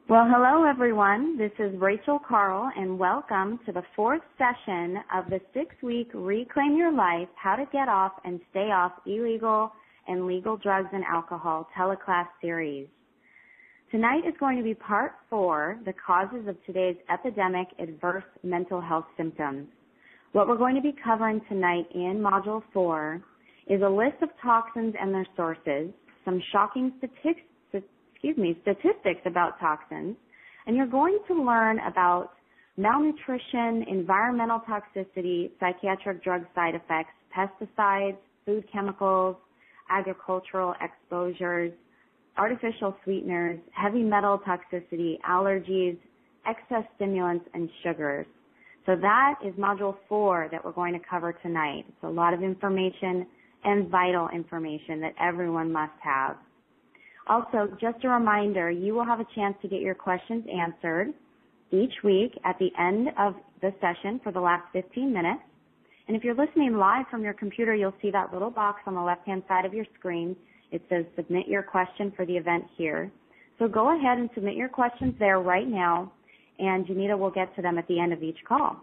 Well, hello everyone. This is Rachel Carl, and welcome to the fourth session of the 6-week Reclaim Your Life, How to Get Off and Stay Off Illegal and Legal Drugs and Alcohol teleclass series. Tonight is going to be part 4, the causes of today's epidemic adverse mental health symptoms. What we're going to be covering tonight in Module 4 is a list of toxins and their sources, some shocking statistics about toxins, and you're going to learn about malnutrition, environmental toxicity, psychiatric drug side effects, pesticides, food chemicals, agricultural exposures, artificial sweeteners, heavy metal toxicity, allergies, excess stimulants, and sugars. So that is Module 4 that we're going to cover tonight. It's a lot of information and vital information that everyone must have. Also, just a reminder, you will have a chance to get your questions answered each week at the end of the session for the last 15 minutes. And if you're listening live from your computer, you'll see that little box on the left-hand side of your screen. It says submit your question for the event here. So go ahead and submit your questions there right now, and Genita will get to them at the end of each call.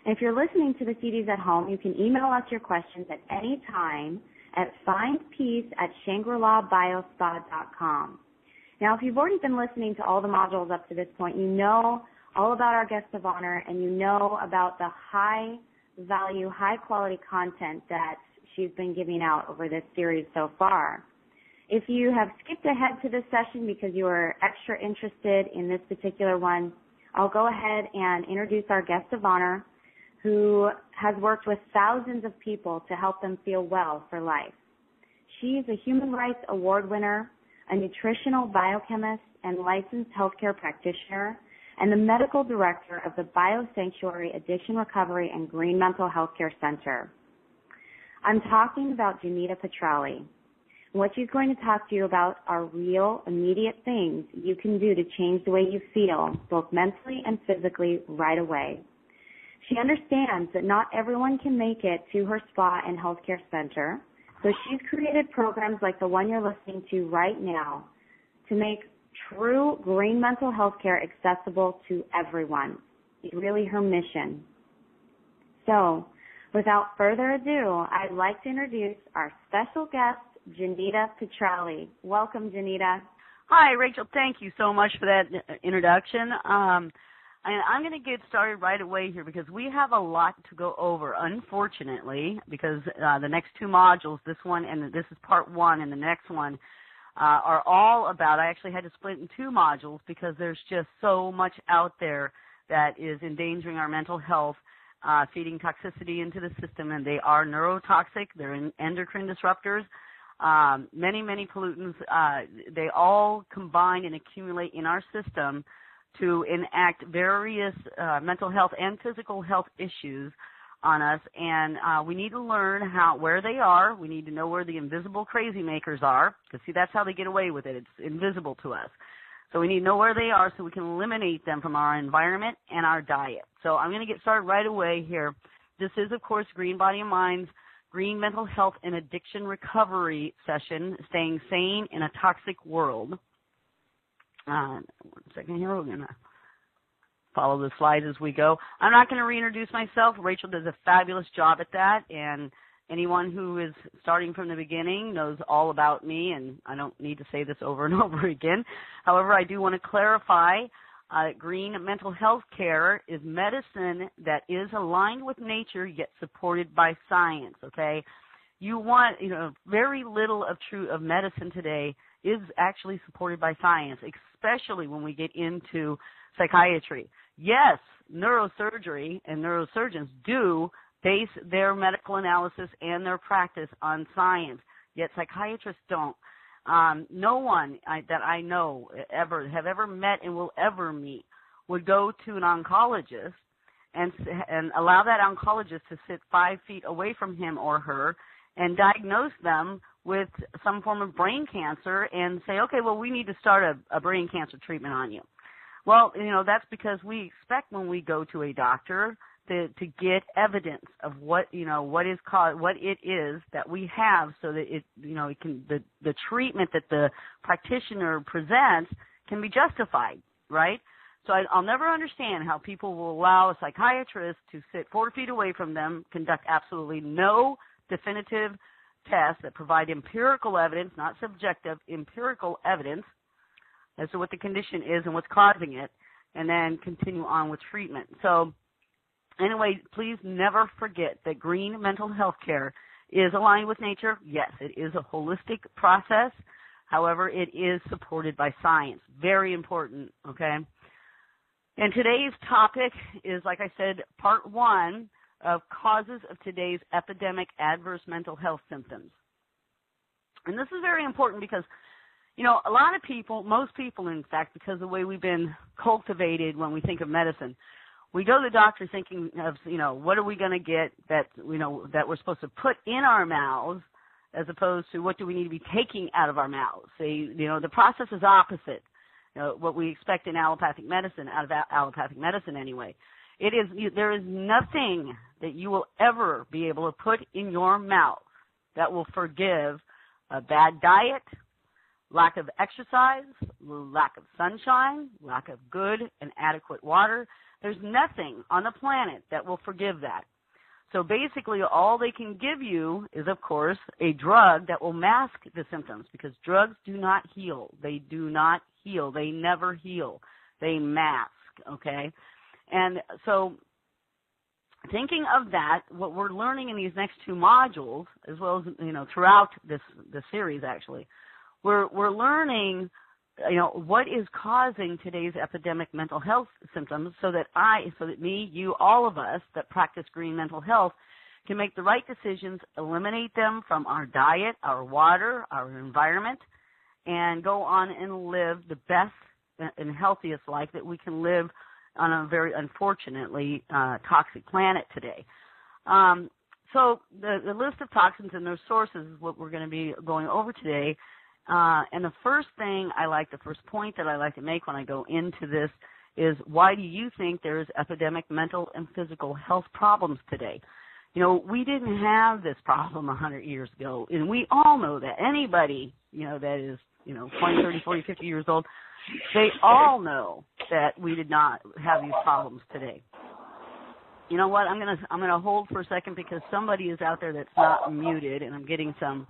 And if you're listening to the CDs at home, you can email us your questions at any time at findpeace@Shangril-La Now, if you've already been listening to all the modules up to this point, you know all about our guest of honor, and you know about the high-value, high-quality content that she's been giving out over this series so far. If you have skipped ahead to this session because you are extra interested in this particular one, I'll go ahead and introduce our guest of honor, who has worked with thousands of people to help them feel well for life. She is a Human Rights Award winner, a nutritional biochemist and licensed healthcare practitioner, and the medical director of the Biosanctuary Addiction Recovery and Green Mental Health Care Center. I'm talking about Genita M. What she's going to talk to you about are real, immediate things you can do to change the way you feel, both mentally and physically, right away. She understands that not everyone can make it to her spa and healthcare center, so she's created programs like the one you're listening to right now to make true green mental health care accessible to everyone. It's really her mission. So, without further ado, I'd like to introduce our special guest, Genita M. Welcome, Genita. Hi, Rachel. Thank you so much for that introduction. I'm going to get started right away here because we have a lot to go over, unfortunately, because the next two modules, this one and this is part 1 and the next one, are all about, I actually had to split in 2 modules because there's just so much out there that is endangering our mental health, feeding toxicity into the system, and they are neurotoxic, they're endocrine disruptors, many pollutants, they all combine and accumulate in our system to enact various mental health and physical health issues on us, and we need to learn where they are. We need to know where the invisible crazy makers are, because, see, that's how they get away with it. It's invisible to us. So we need to know where they are so we can eliminate them from our environment and our diet. So I'm going to get started right away here. This is, of course, Green Body and Mind's Green Mental Health and Addiction Recovery session, Staying Sane in a Toxic World. 1 second here. We're going to follow the slides as we go. I'm not going to reintroduce myself. Rachel does a fabulous job at that, and anyone who is starting from the beginning knows all about me, and I don't need to say this over and over again. However, I do want to clarify green mental health care is medicine that is aligned with nature yet supported by science, okay? You want, very little of medicine today is actually supported by science, especially when we get into psychiatry. Yes, neurosurgery and neurosurgeons do base their medical analysis and their practice on science, yet psychiatrists don't. No one that I know have ever met and will ever meet would go to an oncologist and allow that oncologist to sit 5 feet away from him or her and diagnose them with some form of brain cancer and say, okay, well, we need to start a brain cancer treatment on you. Well, that's because we expect when we go to a doctor to get evidence of what it is that we have, so that the treatment that the practitioner presents can be justified, right? So I'll never understand how people will allow a psychiatrist to sit 4 feet away from them, conduct absolutely no definitive tests that provide empirical evidence, not subjective, empirical evidence as to what the condition is and what's causing it, and then continue on with treatment. So anyway, please never forget that green mental health care is aligned with nature. Yes, it is a holistic process. However, it is supported by science. Very important, okay? And today's topic is, like I said, part 1 of causes of today's epidemic adverse mental health symptoms. And this is very important because, you know, a lot of people, most people, in fact, because of the way we've been cultivated when we think of medicine, we go to the doctor thinking of, you know, what are we going to get that, you know, that we're supposed to put in our mouths as opposed to what do we need to be taking out of our mouths. See, you know, the process is opposite. You know, what we expect in allopathic medicine, out of allopathic medicine anyway. There is nothing that you will ever be able to put in your mouth that will forgive a bad diet, lack of exercise, lack of sunshine, lack of good and adequate water. There's nothing on the planet that will forgive that. So basically all they can give you is, of course, a drug that will mask the symptoms because drugs do not heal. They do not heal. They never heal. They mask, okay? And so thinking of that, what we're learning in these next 2 modules, as well as, you know, throughout this series actually, we're learning, you know, what is causing today's epidemic mental health symptoms so that me, you, all of us that practice green mental health can make the right decisions, eliminate them from our diet, our water, our environment, and go on and live the best and healthiest life that we can live on a very unfortunately toxic planet today. So the list of toxins and their sources is what we're going to be going over today. And the first point that I like to make when I go into this is, why do you think there is epidemic mental and physical health problems today? You know, we didn't have this problem 100 years ago, and we all know that. Anybody, you know, that is, you know, 20, 30, 40, 50 years old, they all know that we did not have these problems today. You know what? I'm gonna hold for a second because somebody is out there that's not muted, and I'm getting some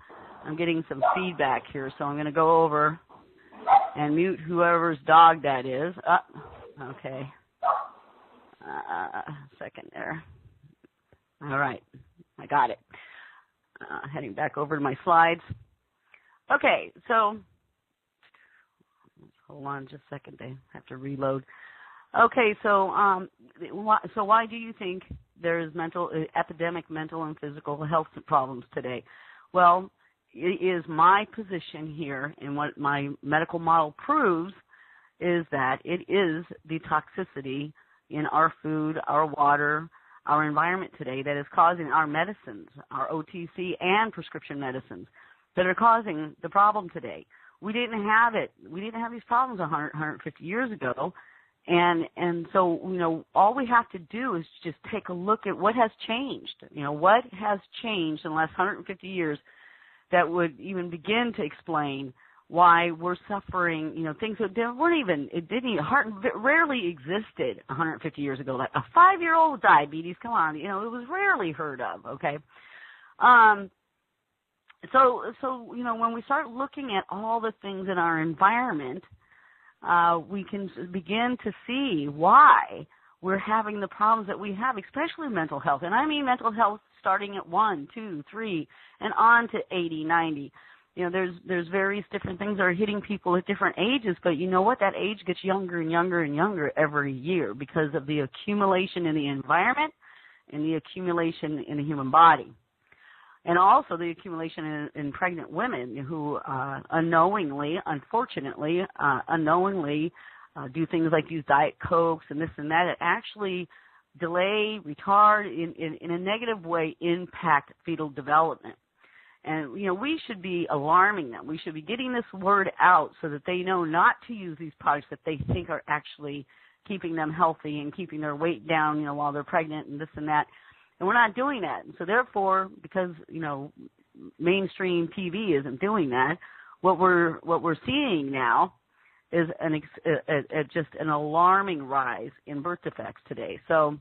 feedback here. So I'm gonna go over and mute whoever's dog that is. Okay. Second there. All right, I got it. Heading back over to my slides. Okay, so hold on just a second. I have to reload. Okay, so why do you think there is epidemic mental and physical health problems today? Well, it is my position here, and what my medical model proves is that it is the toxicity in our food, our water, our environment today that is causing our medicines, our OTC and prescription medicines, that are causing the problem today. We didn't have it. We didn't have these problems 150 years ago. And so, you know, all we have to do is just take a look at what has changed. You know, what has changed in the last 150 years that would even begin to explain why we're suffering, you know, things that rarely existed 150 years ago. Like a 5-year-old diabetes, come on, you know, it was rarely heard of, okay? So, you know, when we start looking at all the things in our environment, we can begin to see why we're having the problems that we have, especially mental health. And I mean mental health starting at 1, 2, 3, and on to 80, 90. You know, there's various different things that are hitting people at different ages, but you know what? That age gets younger and younger and younger every year because of the accumulation in the environment and the accumulation in the human body. And also the accumulation in pregnant women who unknowingly do things like use Diet Cokes and this and that. It actually delay, retard, in a negative way impact fetal development. And, you know, we should be alarming them. We should be getting this word out so that they know not to use these products that they think are actually keeping them healthy and keeping their weight down, you know, while they're pregnant and this and that. And we're not doing that. And so therefore, because, you know, mainstream TV isn't doing that, what we're seeing now is just an alarming rise in birth defects today. So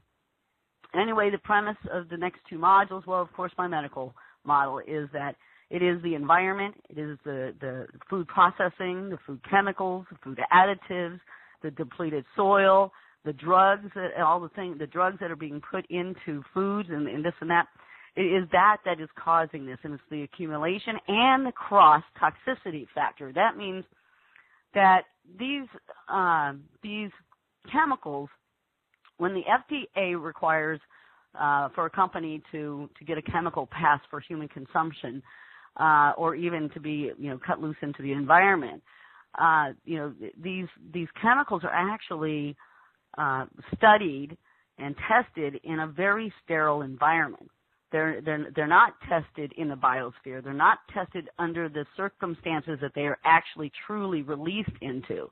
anyway, the premise of the next two modules, well, of course, my medical model is that it is the environment, it is the food processing, the food chemicals, the food additives, the depleted soil, the drugs, the drugs that are being put into foods and this and that. It is that is causing this, and it's the accumulation and the cross-toxicity factor. That means that these chemicals, when the FDA requires for a company to get a chemical passed for human consumption, or even to be cut loose into the environment, these chemicals are actually studied and tested in a very sterile environment. They're not tested in the biosphere. They're not tested under the circumstances that they are actually truly released into.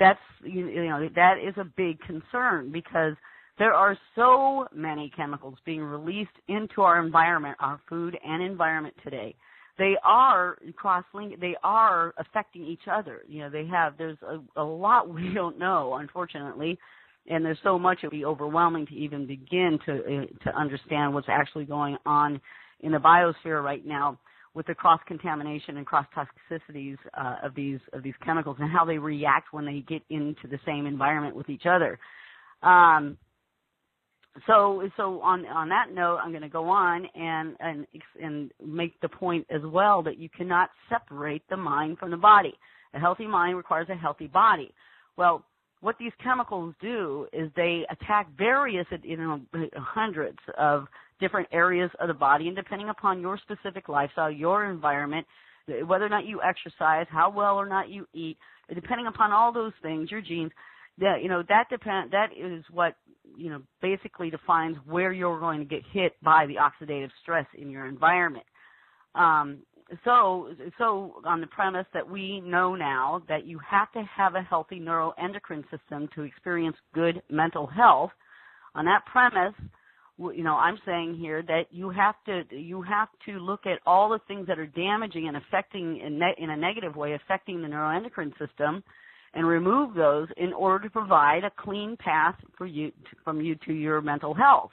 That is a big concern, because there are so many chemicals being released into our environment, our food and environment today. They are cross-linked. They are affecting each other. There's a lot we don't know, unfortunately. And there's so much it would be overwhelming to even begin to understand what's actually going on in the biosphere right now with the cross-contamination and cross-toxicities of these chemicals and how they react when they get into the same environment with each other. So on that note, I'm going to go on and make the point as well that you cannot separate the mind from the body. A healthy mind requires a healthy body. Well, what these chemicals do is they attack various, hundreds of different areas of the body, and depending upon your specific lifestyle, your environment, whether or not you exercise, how well or not you eat, depending upon all those things, your genes, that is what basically defines where you're going to get hit by the oxidative stress in your environment. So on the premise that we know now that you have to have a healthy neuroendocrine system to experience good mental health, on that premise, I'm saying here that you have to look at all the things that are damaging and affecting in a negative way, affecting the neuroendocrine system, and remove those in order to provide a clean path from you to your mental health.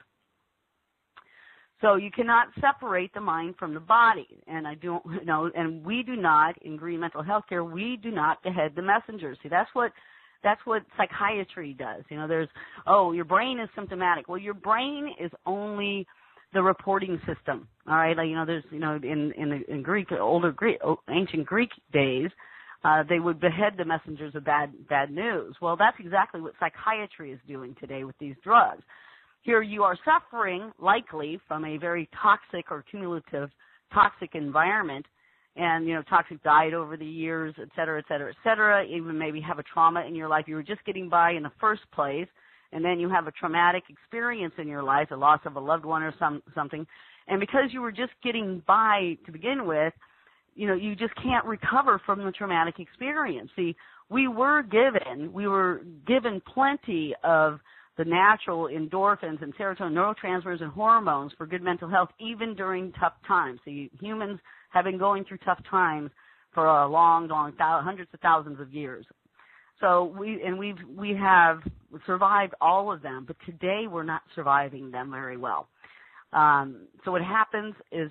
So you cannot separate the mind from the body, and and we do not in green mental health care. We do not behead the messenger. See, that's what psychiatry does. There's your brain is symptomatic. Well, your brain is only the reporting system. All right, there's in Greek, ancient Greek days, they would behead the messengers of bad news. Well, that's exactly what psychiatry is doing today with these drugs. Here you are suffering, likely, from a very toxic or cumulative toxic environment, and, toxic diet over the years, et cetera, et cetera, et cetera. Even maybe have a trauma in your life. You were just getting by in the first place, and then you have a traumatic experience in your life, a loss of a loved one or something. And because you were just getting by to begin with, you just can't recover from the traumatic experience. See, we were given plenty of the natural endorphins and serotonin, neurotransmitters and hormones for good mental health, even during tough times. See, humans have been going through tough times for a long, hundreds of thousands of years. So we have survived all of them, but today we're not surviving them very well. So what happens is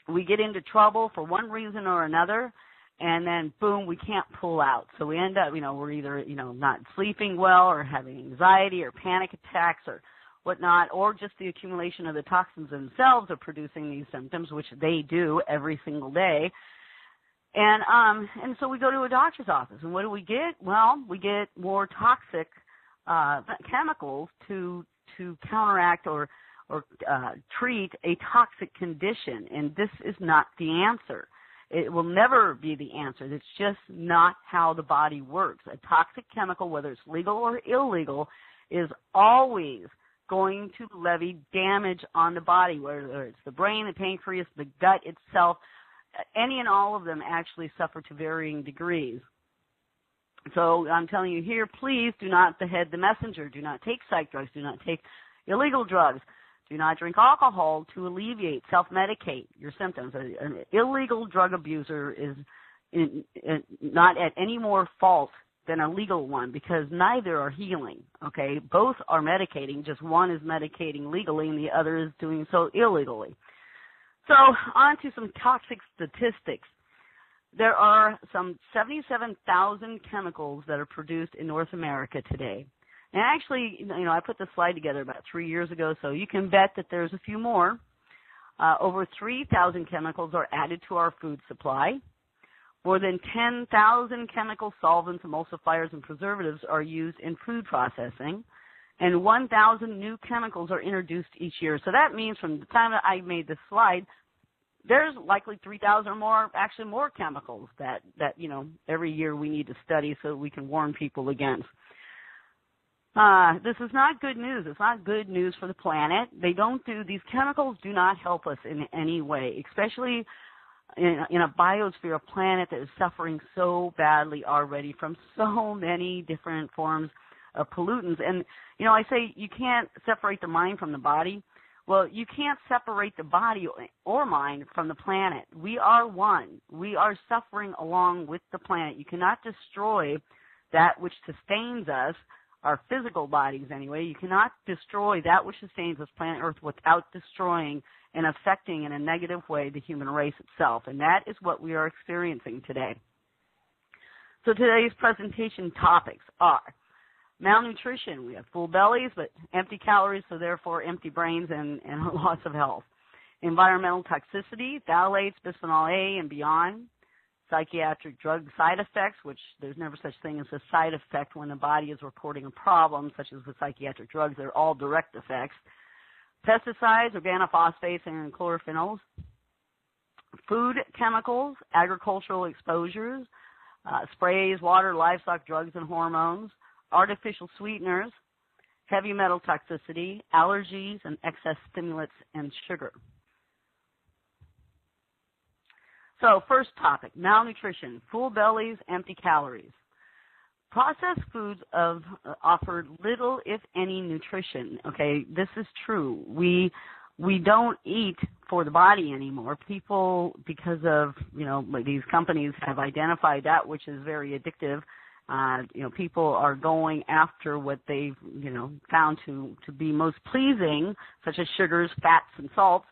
we get into trouble for one reason or another, and then, boom, we can't pull out. So we end up, we're either, not sleeping well or having anxiety or panic attacks or whatnot, or just the accumulation of the toxins themselves are producing these symptoms, which they do every single day. And so we go to a doctor's office, and what do we get? Well, we get more toxic chemicals to counteract or treat a toxic condition, and this is not the answer. It will never be the answer. It's just not how the body works. A toxic chemical, whether it's legal or illegal, is always going to levy damage on the body, whether it's the brain, the pancreas, the gut itself. Any and all of them actually suffer to varying degrees. So I'm telling you here, please do not behead the messenger. Do not take psych drugs. Do not take illegal drugs. Do not drink alcohol to alleviate, self-medicate your symptoms. An illegal drug abuser is not at any more fault than a legal one, because neither are healing, okay? Both are medicating, just one is medicating legally and the other is doing so illegally. So on to some toxic statistics. There are some 77,000 chemicals that are produced in North America today. And actually, I put this slide together about 3 years ago, so you can bet that there's a few more. Over 3,000 chemicals are added to our food supply. More than 10,000 chemical solvents, emulsifiers, and preservatives are used in food processing. And 1,000 new chemicals are introduced each year. So that means from the time that I made this slide, there's likely 3,000 or more, actually more chemicals that every year we need to study so we can warn people against. This is not good news. It's not good news for the planet. These chemicals do not help us in any way, especially in a biosphere, a planet that is suffering so badly already from so many different forms of pollutants. And, I say you can't separate the mind from the body. Well, you can't separate the body or mind from the planet. We are one. We are suffering along with the planet. You cannot destroy that which sustains us, our physical bodies anyway. You cannot destroy that which sustains this planet Earth without destroying and affecting in a negative way the human race itself. And that is what we are experiencing today. So today's presentation topics are malnutrition. We have full bellies but empty calories, so therefore empty brains and loss of health. Environmental toxicity, phthalates, bisphenol A and beyond. Psychiatric drug side effects, which there's never such thing as a side effect when the body is reporting a problem, such as with psychiatric drugs. They're all direct effects. Pesticides, organophosphates, and chlorophenols. Food chemicals, agricultural exposures, sprays, water, livestock, drugs, and hormones. Artificial sweeteners, heavy metal toxicity, allergies, and excess stimulants and sugar. So first topic, malnutrition, full bellies, empty calories. Processed foods offer little, if any, nutrition. Okay, this is true. We don't eat for the body anymore. People, because of these companies have identified that which is very addictive. People are going after what they've found to be most pleasing, such as sugars, fats, and salts.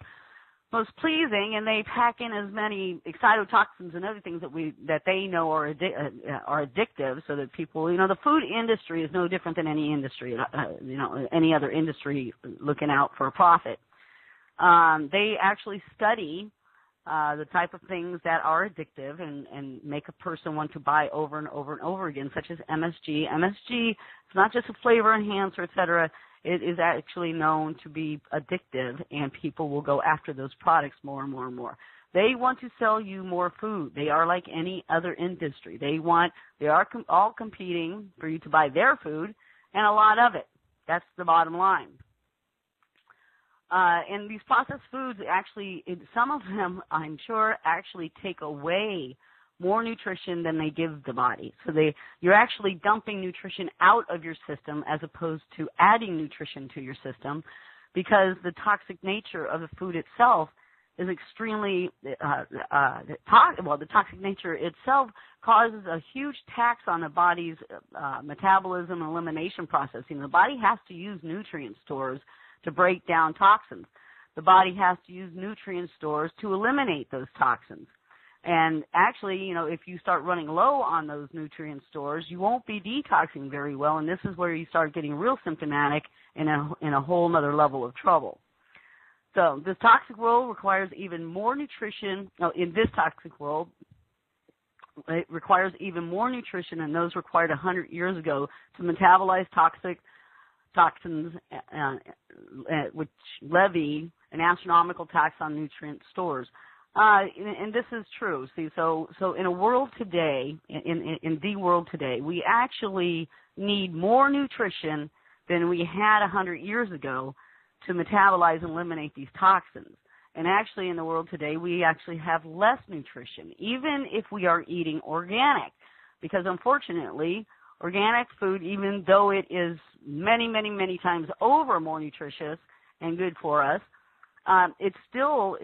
Most pleasing, and they pack in as many excitotoxins and other things that they know are addictive, so that people, the food industry is no different than any industry, any other industry looking out for a profit. They actually study the type of things that are addictive and make a person want to buy over and over and over again, such as MSG. MSG is not just a flavor enhancer, et cetera. It is actually known to be addictive, and people will go after those products more and more and more. They want to sell you more food. They are like any other industry. They are all competing for you to buy their food, and a lot of it. That's the bottom line. And these processed foods actually, some of them, I'm sure, actually take away more nutrition than they give the body. So you're actually dumping nutrition out of your system as opposed to adding nutrition to your system, because the toxic nature of the food itself is extremely the toxic nature itself causes a huge tax on the body's metabolism and elimination process. The body has to use nutrient stores to break down toxins. The body has to use nutrient stores to eliminate those toxins. And actually, if you start running low on those nutrient stores, you won't be detoxing very well, and this is where you start getting real symptomatic in a whole other level of trouble. So this toxic world requires even more nutrition. In this toxic world, it requires even more nutrition than those required 100 years ago to metabolize toxins, which levy an astronomical tax on nutrient stores. And this is true. See, so in a world today, in the world today, we actually need more nutrition than we had 100 years ago to metabolize and eliminate these toxins. And actually, in the world today, we actually have less nutrition, even if we are eating organic, because unfortunately, organic food, even though it is many, many, many times over more nutritious and good for us, it's still,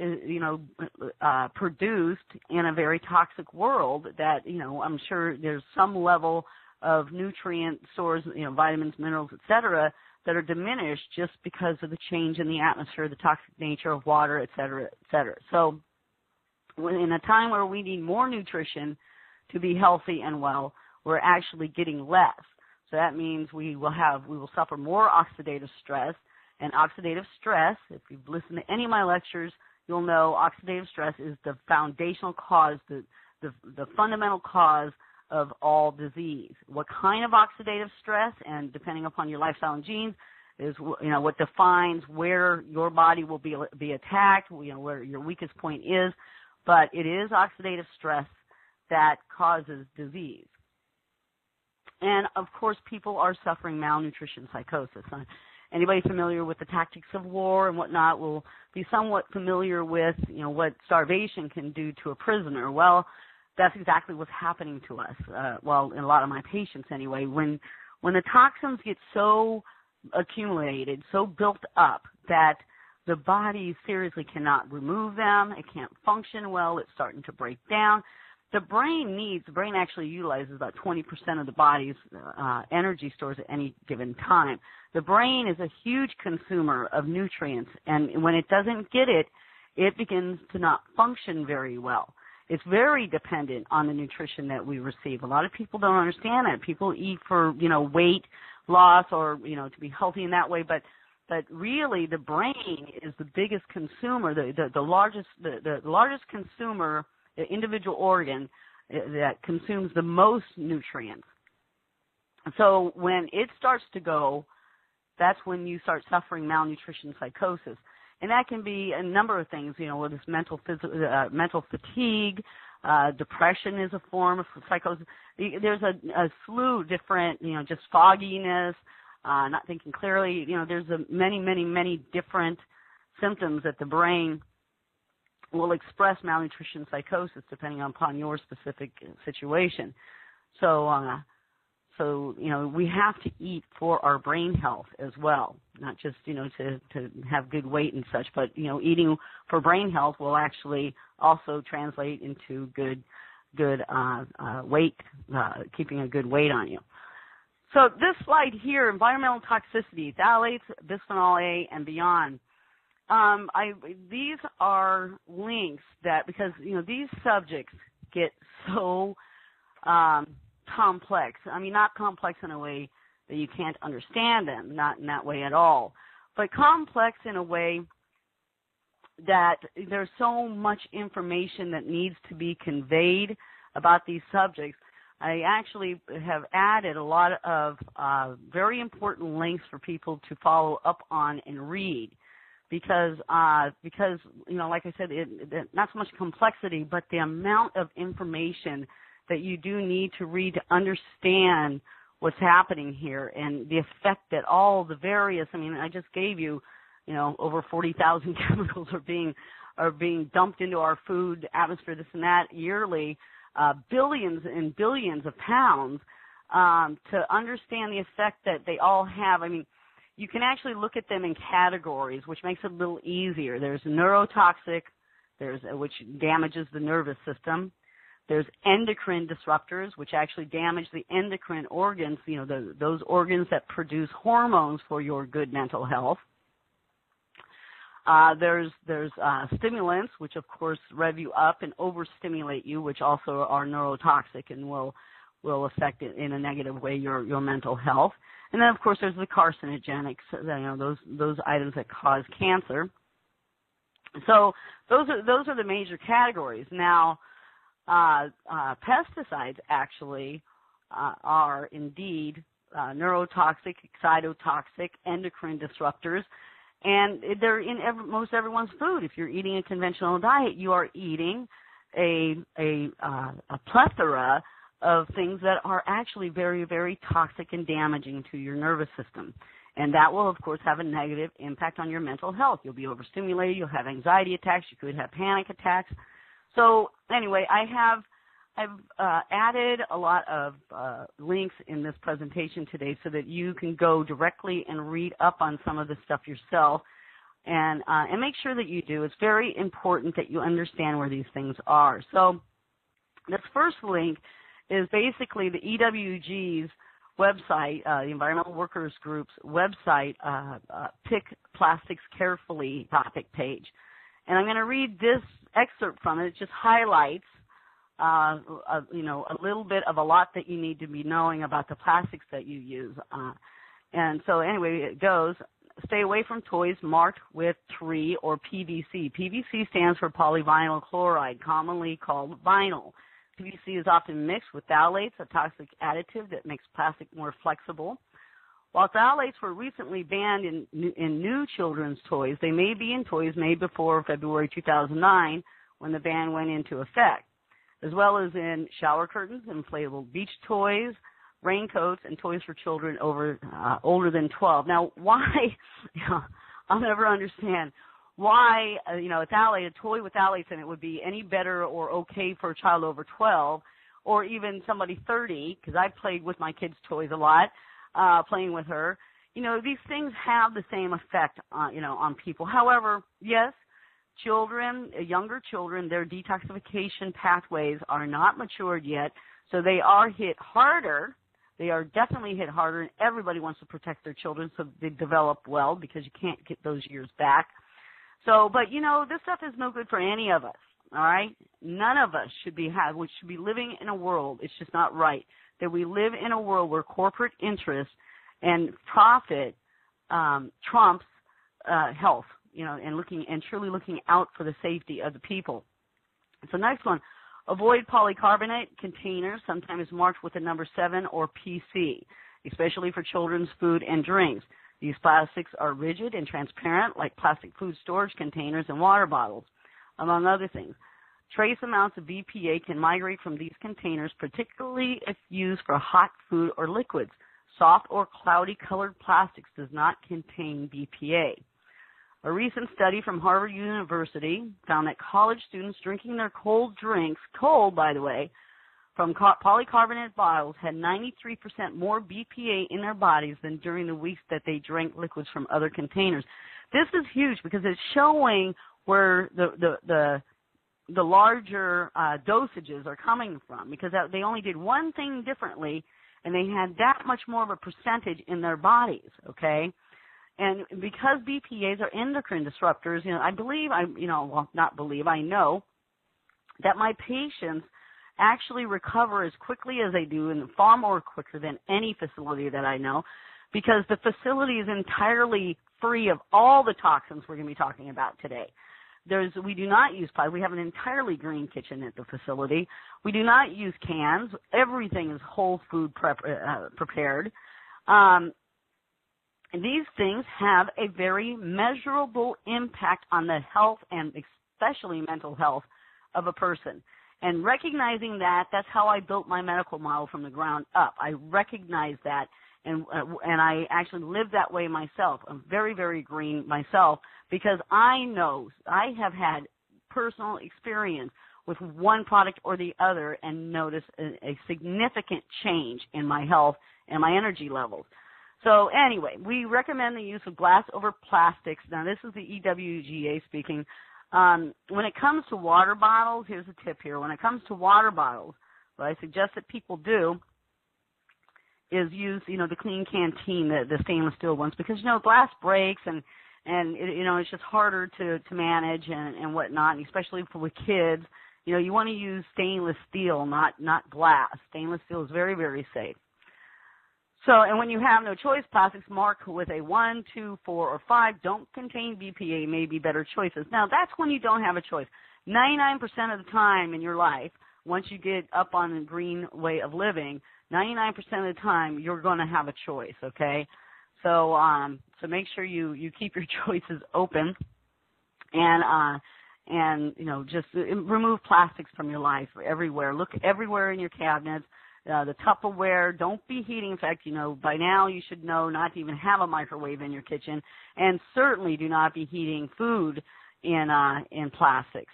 produced in a very toxic world that, I'm sure there's some level of nutrient stores, vitamins, minerals, et cetera, that are diminished just because of the change in the atmosphere, the toxic nature of water, et cetera, et cetera. So in a time where we need more nutrition to be healthy and well, we're actually getting less. So that means we will suffer more oxidative stress. And oxidative stress, if you've listened to any of my lectures, you'll know oxidative stress is the foundational cause, the fundamental cause of all disease. What kind of oxidative stress, and depending upon your lifestyle and genes, is what defines where your body will be attacked, where your weakest point is. But it is oxidative stress that causes disease. And of course, people are suffering malnutrition psychosis. Anybody familiar with the tactics of war and whatnot will be somewhat familiar with, what starvation can do to a prisoner. Well, that's exactly what's happening to us. In a lot of my patients anyway. When the toxins get so accumulated, so built up that the body seriously cannot remove them, it can't function well, it's starting to break down. The brain actually utilizes about 20% of the body's energy stores at any given time. The brain is a huge consumer of nutrients, and when it doesn't get it, it begins to not function very well. It's very dependent on the nutrition that we receive. A lot of people don't understand that. People eat for, weight loss or, to be healthy in that way, but really the brain is the biggest consumer, the largest consumer, the individual organ that consumes the most nutrients. So when it starts to go, that's when you start suffering malnutrition psychosis. And that can be a number of things, with this mental fatigue, depression is a form of psychosis. There's a slew of different, just fogginess, not thinking clearly. There's many, many, many different symptoms that the brain will express malnutrition psychosis depending upon your specific situation. So, we have to eat for our brain health as well, not just, to have good weight and such, but, eating for brain health will actually also translate into good weight, keeping a good weight on you. So this slide here, environmental toxicity, phthalates, bisphenol A, and beyond. These are links that, because, these subjects get so complex. I mean, not complex in a way that you can't understand them, not in that way at all, but complex in a way that there's so much information that needs to be conveyed about these subjects. I actually have added a lot of very important links for people to follow up on and read. Because like I said, not so much complexity, but the amount of information that you do need to read to understand what's happening here and the effect that all the various, I just gave you, over 40,000 chemicals are being dumped into our food, atmosphere, this and that yearly, billions and billions of pounds, to understand the effect that they all have. You can actually look at them in categories, which makes it a little easier. There's neurotoxic, which damages the nervous system. There's endocrine disruptors, which actually damage the endocrine organs, those organs that produce hormones for your good mental health. There's stimulants, which of course rev you up and overstimulate you, which also are neurotoxic and will affect it in a negative way your mental health. And then of course there's the carcinogenics, those items that cause cancer. So those are the major categories. Now, pesticides actually are indeed neurotoxic, excitotoxic, endocrine disruptors, and they're in most everyone's food. If you're eating a conventional diet, you are eating a plethora of things that are actually very, very toxic and damaging to your nervous system. And that will, of course, have a negative impact on your mental health. You'll be overstimulated. You'll have anxiety attacks. You could have panic attacks. So anyway, I've added a lot of links in this presentation today so that you can go directly and read up on some of this stuff yourself. and make sure that you do. It's very important that you understand where these things are. So this first link is basically the EWG's website, the Environmental Workers Group's website, Pick Plastics Carefully topic page. And I'm going to read this excerpt from it. It just highlights, a little bit of a lot that you need to be knowing about the plastics that you use. And so anyway, it goes, stay away from toys marked with TREE or PVC. PVC stands for polyvinyl chloride, commonly called vinyl. PVC is often mixed with phthalates, a toxic additive that makes plastic more flexible. While phthalates were recently banned in new children's toys, they may be in toys made before February 2009 when the ban went into effect, as well as in shower curtains, inflatable beach toys, raincoats, and toys for children older than 12. Now, why? I'll never understand why a toy with phthalates in it would be any better or okay for a child over 12, or even somebody 30. Because I played with my kids' toys a lot, playing with her. These things have the same effect on people. However, yes, younger children, their detoxification pathways are not matured yet, so they are hit harder. They are definitely hit harder, and everybody wants to protect their children so they develop well, because you can't get those years back. So, but this stuff is no good for any of us, all right? None of us should be living in a world, it's just not right, that we live in a world where corporate interest and profit trumps health, and truly looking out for the safety of the people. So next one, avoid polycarbonate containers, sometimes marked with the number 7 or PC, especially for children's food and drinks. These plastics are rigid and transparent, like plastic food storage containers and water bottles, among other things. Trace amounts of BPA can migrate from these containers, particularly if used for hot food or liquids. Soft or cloudy colored plastics does not contain BPA. A recent study from Harvard University found that college students drinking their cold drinks, cold by the way, from polycarbonate bottles had 93% more BPA in their bodies than during the weeks that they drank liquids from other containers. This is huge because it's showing where the larger dosages are coming from, because they only did one thing differently, and they had that much more of a percentage in their bodies, okay? And because BPAs are endocrine disruptors, I know that my patients actually recover as quickly as they do, and far more quicker than any facility that I know, because the facility is entirely free of all the toxins we're going to be talking about today. We do not use plastic. We have an entirely green kitchen at the facility. We do not use cans. Everything is whole food prepared. And these things have a very measurable impact on the health and especially mental health of a person. And recognizing that, that's how I built my medical model from the ground up. I recognize that, and I actually live that way myself. I'm very, very green myself, because I know I have had personal experience with one product or the other and noticed a significant change in my health and my energy levels. So anyway, we recommend the use of glass over plastics. Now, this is the EWGA speaking. When it comes to water bottles, here's a tip here. When it comes to water bottles, what I suggest that people do is use, the clean canteen, the stainless steel ones, because, glass breaks and it's just harder to manage and whatnot, and especially with kids. You want to use stainless steel, not glass. Stainless steel is very, very safe. So, and when you have no choice, plastics marked with a 1, 2, 4, or 5 don't contain BPA may be better choices. Now, that's when you don't have a choice. 99% of the time in your life, once you get up on the green way of living, 99% of the time you're going to have a choice, okay? So make sure you keep your choices open, and just remove plastics from your life everywhere. Look everywhere in your cabinets. The Tupperware, don't be heating. In fact, by now you should know not to even have a microwave in your kitchen, and certainly do not be heating food in plastics.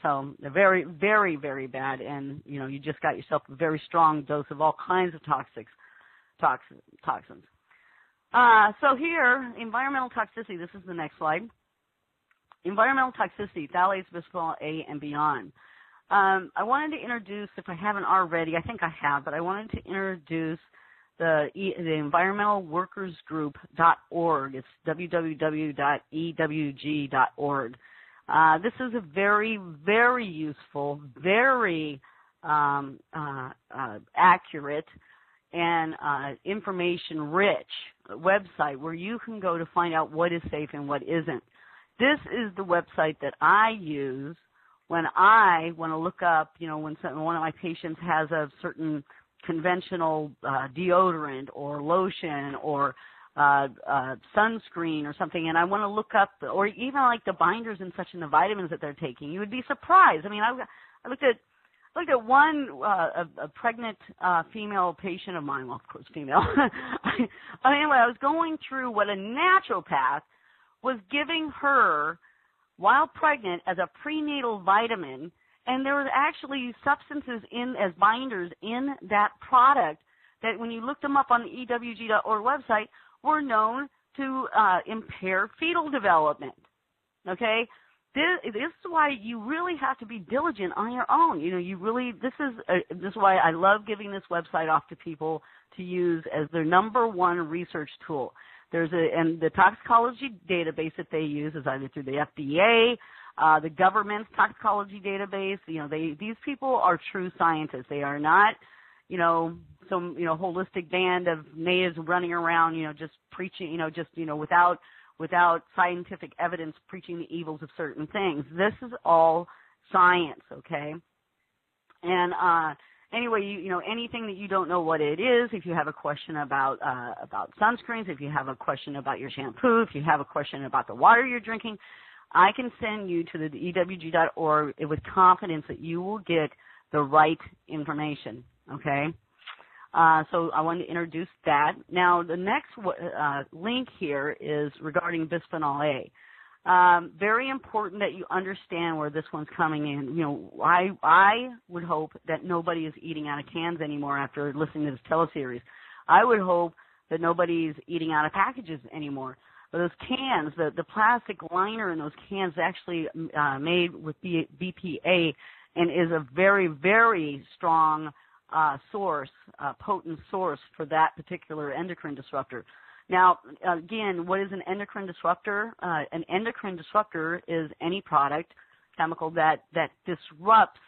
So they're very, very, very bad, and you just got yourself a very strong dose of all kinds of toxins. So here, environmental toxicity. This is the next slide. environmental toxicity, phthalates, bisphenol A, and beyond. I wanted to introduce, if I haven't already, I think I have, but I wanted to introduce the environmentalworkersgroup.org. It's www.ewg.org. This is a very, very useful, very accurate and information-rich website where you can go to find out what is safe and what isn't. This is the website that I use when I want to look up, when one of my patients has a certain conventional deodorant or lotion or sunscreen or something, and I want to look up, or even like the binders and such and the vitamins that they're taking. You would be surprised. I mean, I looked at one a pregnant female patient of mine. Well, of course, female. Anyway, I was going through what a naturopath was giving her while pregnant as a prenatal vitamin, and there was actually substances as binders in that product that when you looked them up on the ewg.org website were known to impair fetal development. Okay? This is why you really have to be diligent on your own. This is why I love giving this website off to people to use as their number one research tool. And the toxicology database that they use is either through the FDA, the government's toxicology database. These people are true scientists. They are not, some holistic band of natives running around, just preaching, without scientific evidence, preaching the evils of certain things. This is all science, okay? And anyway, anything that you don't know what it is, if you have a question about sunscreens, if you have a question about your shampoo, if you have a question about the water you're drinking, I can send you to the ewg.org with confidence that you will get the right information, okay? So I wanted to introduce that. Now, the next link here is regarding bisphenol A. Very important that you understand where this one's coming in. I would hope that nobody is eating out of cans anymore after listening to this teleseries. I would hope that nobody's eating out of packages anymore. But those cans, the plastic liner in those cans is actually made with BPA and is a very, very strong potent source for that particular endocrine disruptor. Now, again, what is an endocrine disruptor? An endocrine disruptor is any product, chemical that disrupts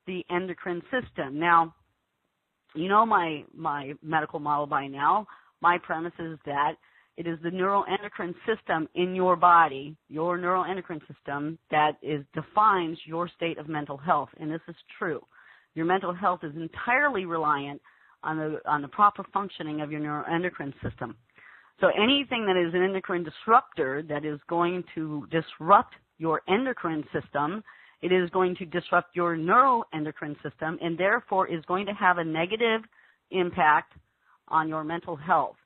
the endocrine system. Now, my medical model by now. My premise is that it is the neuroendocrine system in your body, your neuroendocrine system, that defines your state of mental health, and this is true. Your mental health is entirely reliant on the proper functioning of your neuroendocrine system. So anything that is an endocrine disruptor that is going to disrupt your endocrine system, it is going to disrupt your neuroendocrine system, and therefore is going to have a negative impact on your mental health.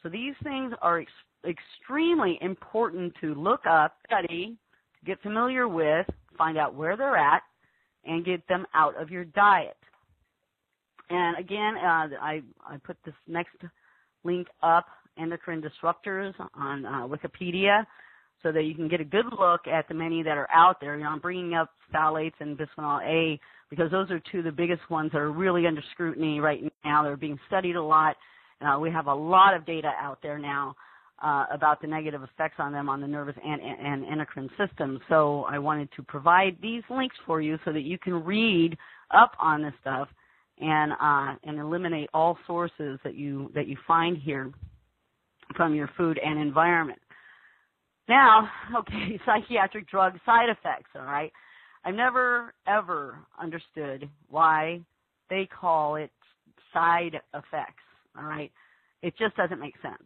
So these things are extremely important to look up, study, to get familiar with, find out where they're at, and get them out of your diet. And again, I put this next link up, endocrine disruptors, on Wikipedia, so that you can get a good look at the many that are out there. I'm bringing up phthalates and bisphenol A because those are two of the biggest ones that are really under scrutiny right now. They're being studied a lot. We have a lot of data out there now about the negative effects on them on the nervous and endocrine system. So I wanted to provide these links for you so that you can read up on this stuff and eliminate all sources that you find here from your food and environment. Now, okay, psychiatric drug side effects, all right? I've never, ever understood why they call it side effects, all right? It just doesn't make sense.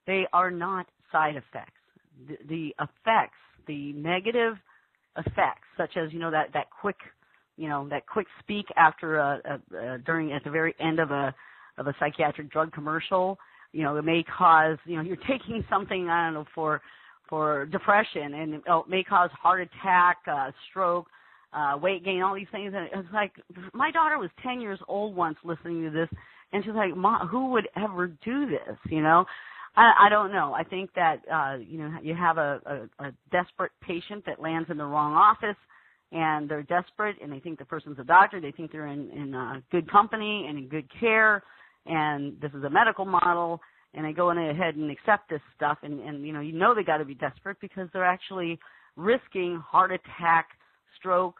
They are not side effects. The effects, the negative effects, such as, that quick speak after at the very end of a psychiatric drug commercial, it may cause, you're taking something, I don't know, for depression, and it may cause heart attack, stroke, weight gain, all these things. And it's like, my daughter was 10 years old once listening to this, and she's like, Mom, who would ever do this, I don't know. I think that, you have a desperate patient that lands in the wrong office, and they're desperate, and they think the person's a doctor. They think they're in good company and in good care, and this is a medical model, and they go ahead and accept this stuff, and they got to be desperate because they're actually risking heart attack, stroke,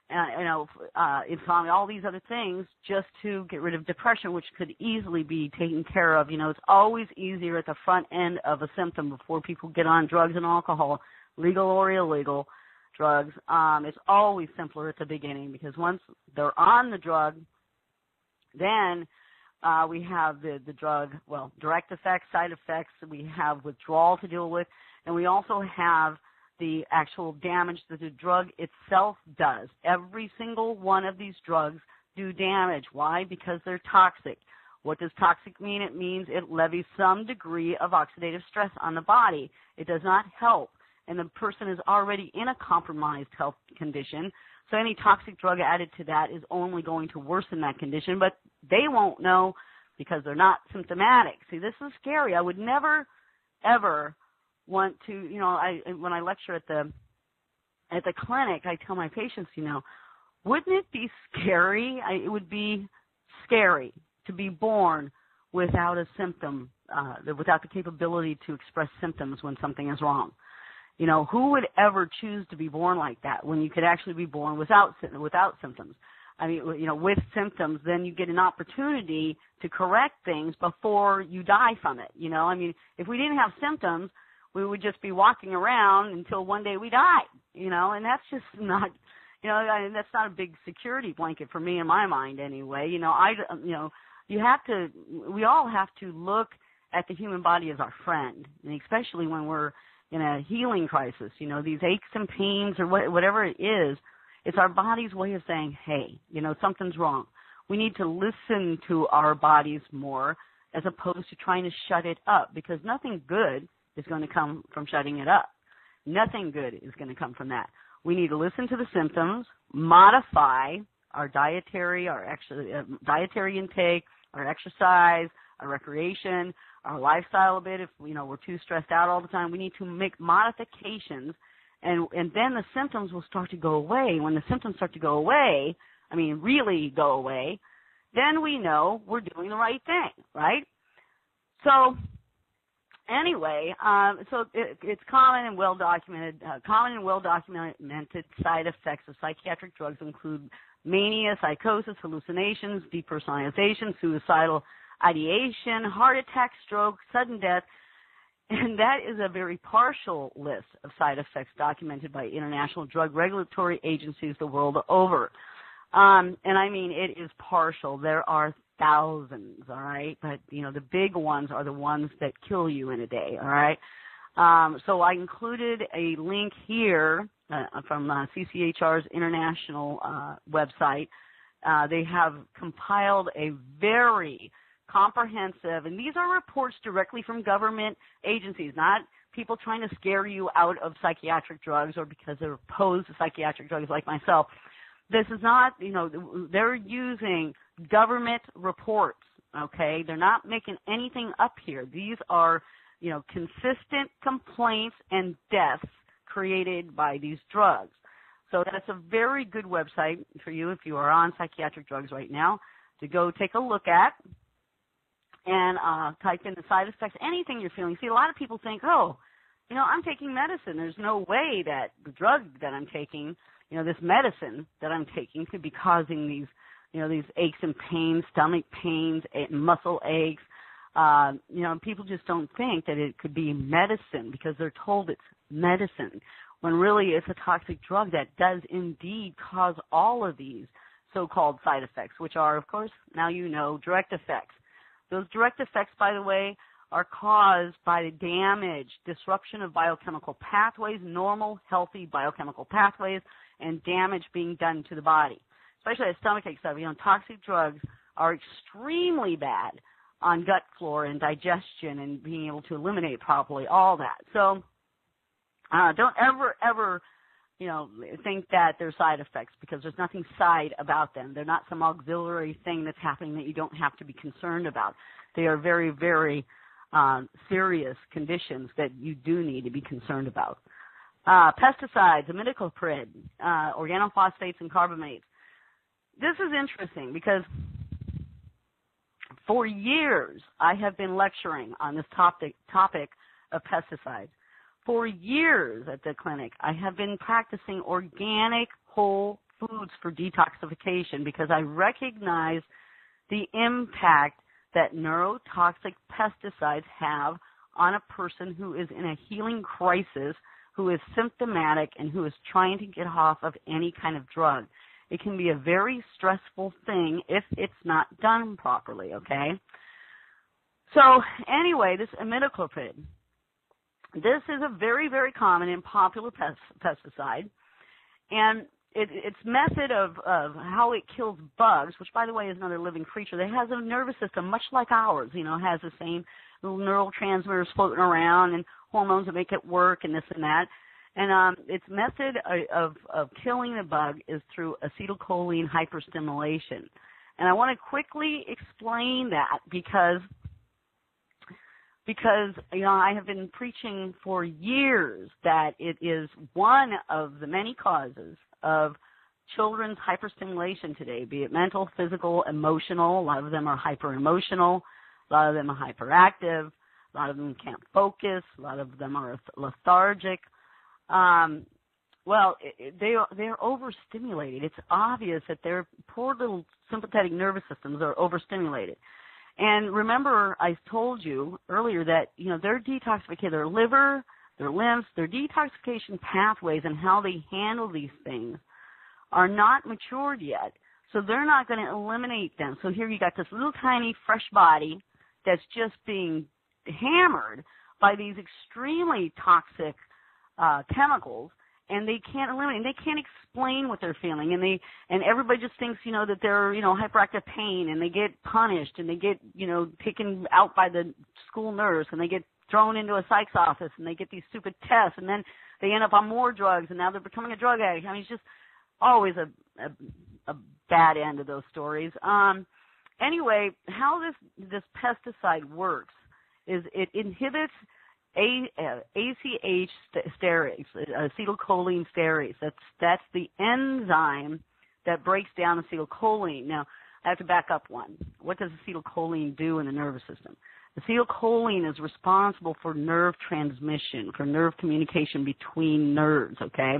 insomnia, all these other things just to get rid of depression, which could easily be taken care of. It's always easier at the front end of a symptom before people get on drugs and alcohol, legal or illegal drugs. It's always simpler at the beginning because once they're on the drug, then we have the drug, direct effects, side effects. We have withdrawal to deal with, and we also have the actual damage that the drug itself does. Every single one of these drugs do damage. Why? Because they're toxic. What does toxic mean? It means it levies some degree of oxidative stress on the body. It does not help, and the person is already in a compromised health condition, so any toxic drug added to that is only going to worsen that condition, but they won't know because they're not symptomatic. See, this is scary. I would never, ever want to, when I lecture at the clinic, I tell my patients, wouldn't it be scary? It would be scary to be born without a symptom, without the capability to express symptoms when something is wrong. Who would ever choose to be born like that when you could actually be born without symptoms? I mean, with symptoms, then you get an opportunity to correct things before you die from it. If we didn't have symptoms, we would just be walking around until one day we died, and that's just not, that's not a big security blanket for me in my mind anyway. We all have to look at the human body as our friend, and especially when we're in a healing crisis, these aches and pains or whatever it is, it's our body's way of saying, hey, something's wrong. We need to listen to our bodies more as opposed to trying to shut it up, because nothing good is going to come from shutting it up. Nothing good is going to come from that. We need to listen to the symptoms, modify our dietary intake, our exercise, our recreation, our lifestyle a bit. If we're too stressed out all the time, we need to make modifications, and then the symptoms will start to go away. When the symptoms start to go away, really go away, then we know we're doing the right thing, right? So anyway, it's common and well documented. Documented side effects of psychiatric drugs include mania, psychosis, hallucinations, depersonalization, suicidal ideation, heart attack, stroke, sudden death, and that is a very partial list of side effects documented by international drug regulatory agencies the world over. It is partial. There are thousands, all right? But, the big ones are the ones that kill you in a day, all right? So I included a link here from CCHR's international website. They have compiled a very comprehensive, and these are reports directly from government agencies, not people trying to scare you out of psychiatric drugs or because they're opposed to psychiatric drugs like myself. This is not, they're using government reports, okay? They're not making anything up here. These are, consistent complaints and deaths created by these drugs. So that's a very good website for you if you are on psychiatric drugs right now to go take a look at and type in the side effects, anything you're feeling. See, a lot of people think, I'm taking medicine. There's no way that the drug that I'm taking, this medicine that I'm taking could be causing these, these aches and pains, stomach pains, muscle aches. People just don't think that it could be medicine because they're told it's medicine, when really it's a toxic drug that does indeed cause all of these so-called side effects, which are, of course, now direct effects. Those direct effects, by the way, are caused by the damage, disruption of biochemical pathways, normal, healthy biochemical pathways, and damage being done to the body, especially the stomach ache stuff. Toxic drugs are extremely bad on gut flora and digestion and being able to eliminate properly, all that. So don't ever, think that they're side effects, because there's nothing side about them. They're not some auxiliary thing that's happening that you don't have to be concerned about. They are very, very serious conditions that you do need to be concerned about. Pesticides, Imidacloprid, Organophosphates, and Carbamates. This is interesting because for years I have been lecturing on this topic of pesticides. For years at the clinic, I have been practicing organic whole foods for detoxification because I recognize the impact that neurotoxic pesticides have on a person who is in a healing crisis, who is symptomatic, and who is trying to get off of any kind of drug. It can be a very stressful thing if it's not done properly, okay? So anyway, this imidacloprid, this is a very, very common and popular pesticide, and its method of how it kills bugs, which, by the way, is another living creature that has a nervous system much like ours, has the same little neurotransmitters floating around and hormones that make it work and this and that. And its method of killing the bug is through acetylcholine hyperstimulation. And I want to quickly explain that because I have been preaching for years that it is one of the many causes of children's hyperstimulation today, be it mental, physical, emotional. A lot of them are hyper-emotional. A lot of them are hyperactive. A lot of them can't focus. A lot of them are lethargic. They're overstimulated. It's obvious that their poor little sympathetic nervous systems are overstimulated. And remember, I told you earlier that, their detoxification, their liver, their lymphs, their detoxification pathways and how they handle these things are not matured yet. So they're not going to eliminate them. So here you got this little tiny fresh body that's just being hammered by these extremely toxic chemicals, and they can't eliminate. They can't explain what they're feeling, and everybody just thinks that they're hyperactive pain, and they get punished, and they get taken out by the school nurse, and they get thrown into a psych's office, and they get these stupid tests, and then they end up on more drugs, and now they're becoming a drug addict. I mean, it's just always a bad end of those stories. Anyway, how this pesticide works is it inhibits ACH sterase, acetylcholine sterase. That's the enzyme that breaks down acetylcholine. Now, I have to back up one. What does acetylcholine do in the nervous system? Acetylcholine is responsible for nerve transmission, for nerve communication between nerves, okay?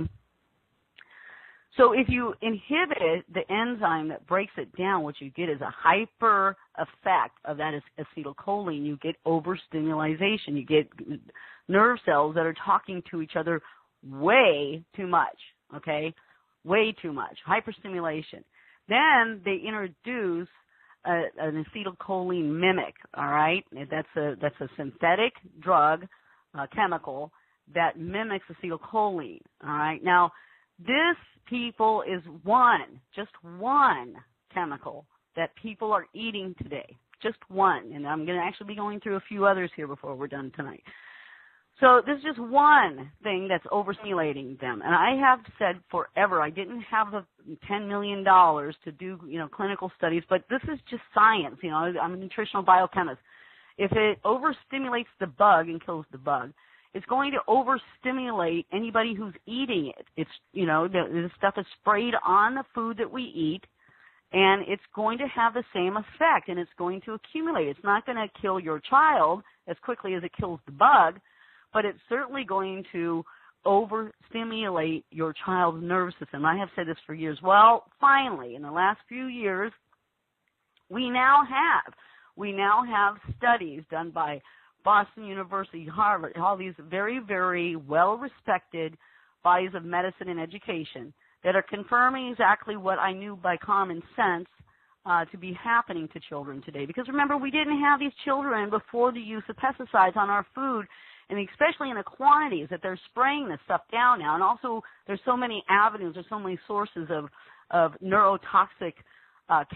So if you inhibit the enzyme that breaks it down, what you get is a hyper effect of that acetylcholine. You get overstimulation. You get nerve cells that are talking to each other way too much, okay? Way too much. Hyperstimulation. Then they introduce an acetylcholine mimic, all right? That's a synthetic drug, chemical, that mimics acetylcholine, all right? Now, this, people, is just one chemical that people are eating today. Just one. And I'm going to actually be going through a few others here before we're done tonight. So this is just one thing that's overstimulating them. And I have said forever, I didn't have the $10 million to do, clinical studies, but this is just science. I'm a nutritional biochemist. If it overstimulates the bug and kills the bug, it's going to overstimulate anybody who's eating it. It's, this stuff is sprayed on the food that we eat, and it's going to have the same effect, and it's going to accumulate. It's not going to kill your child as quickly as it kills the bug, but it's certainly going to overstimulate your child's nervous system. I have said this for years. Well, finally, in the last few years, we now have studies done by Boston University, Harvard, all these very, very well-respected bodies of medicine and education that are confirming exactly what I knew by common sense to be happening to children today. Because remember, we didn't have these children before the use of pesticides on our food, and especially in the quantities that they're spraying this stuff down now. And also, there's so many avenues, there's so many sources of neurotoxic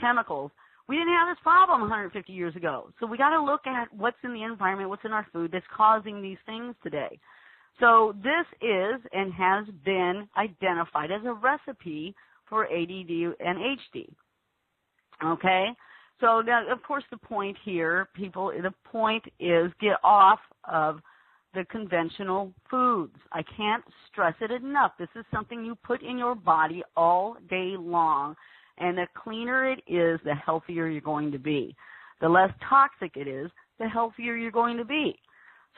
chemicals. We didn't have this problem 150 years ago. So we got to look at what's in the environment, what's in our food that's causing these things today. So this is and has been identified as a recipe for ADD and HD. Okay? So now, of course, the point here, people, the point is get off of the conventional foods. I can't stress it enough. This is something you put in your body all day long, and the cleaner it is, the healthier you're going to be. The less toxic it is, the healthier you're going to be.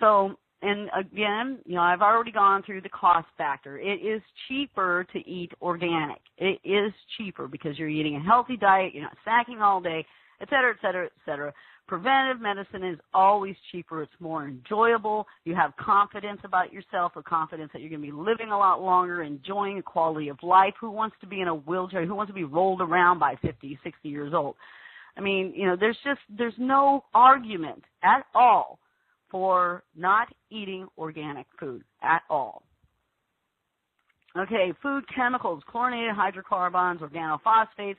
So, and again, I've already gone through the cost factor. It is cheaper to eat organic. It is cheaper because you're eating a healthy diet, you're not snacking all day, et cetera, et cetera, et cetera. Preventive medicine is always cheaper. It's more enjoyable. You have confidence about yourself, or confidence that you're going to be living a lot longer, enjoying the quality of life. Who wants to be in a wheelchair? Who wants to be rolled around by 50, 60 years old? I mean, there's no argument at all for not eating organic food at all. Okay, food chemicals, chlorinated hydrocarbons, organophosphates,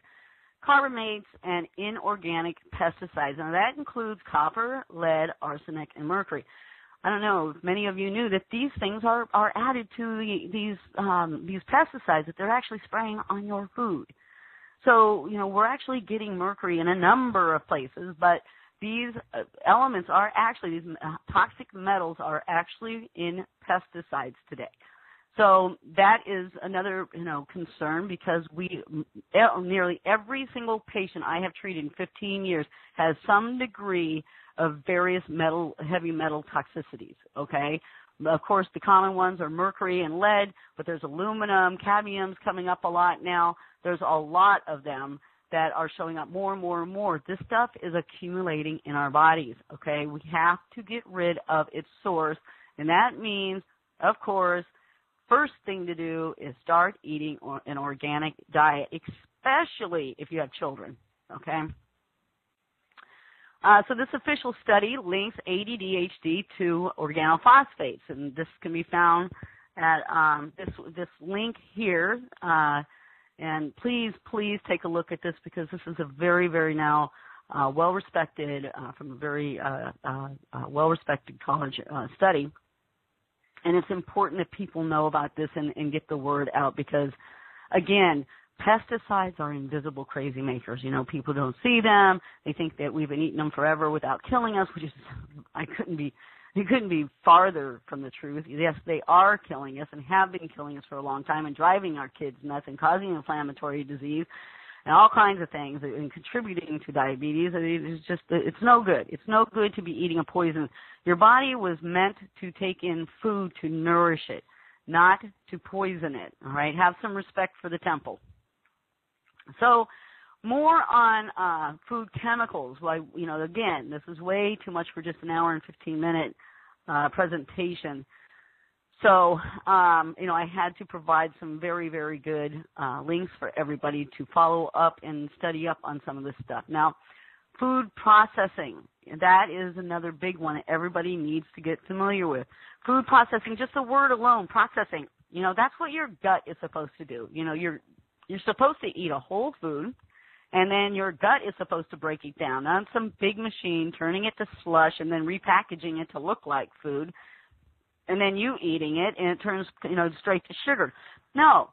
carbamates, and inorganic pesticides. Now, that includes copper, lead, arsenic, and mercury. I don't know if many of you knew that these things are added to these pesticides that they're actually spraying on your food. So, we're actually getting mercury in a number of places, but these elements are actually, these toxic metals are actually in pesticides today. So that is another, concern, because nearly every single patient I have treated in 15 years has some degree of various heavy metal toxicities, okay? Of course, the common ones are mercury and lead, but there's aluminum, cadmium's coming up a lot now. There's a lot of them that are showing up more and more and more. This stuff is accumulating in our bodies, okay? We have to get rid of its source, and that means, of course, first thing to do is start eating an organic diet, especially if you have children, okay? So this official study links ADHD to organophosphates, and this can be found at this link here. And please take a look at this, because this is a very, very now well-respected, from a very well-respected college study. And it's important that people know about this and get the word out, because, again, pesticides are invisible crazy makers. People don't see them. They think that we've been eating them forever without killing us, which is, it couldn't be farther from the truth. Yes, they are killing us and have been killing us for a long time, and driving our kids nuts and causing inflammatory disease and all kinds of things, and contributing to diabetes. It's no good. It's no good to be eating a poison. Your body was meant to take in food to nourish it, not to poison it, all right? Have some respect for the temple. So more on food chemicals. Well, again, this is way too much for just an hour and 15-minute presentation. So, I had to provide some very, very good links for everybody to follow up and study up on some of this stuff. Now, food processing, that is another big one everybody needs to get familiar with. Food processing, just the word alone, processing, that's what your gut is supposed to do. You're supposed to eat a whole food, and then your gut is supposed to break it down on some big machine, turning it to slush, and then repackaging it to look like food, and then you eating it, and it turns, straight to sugar. No,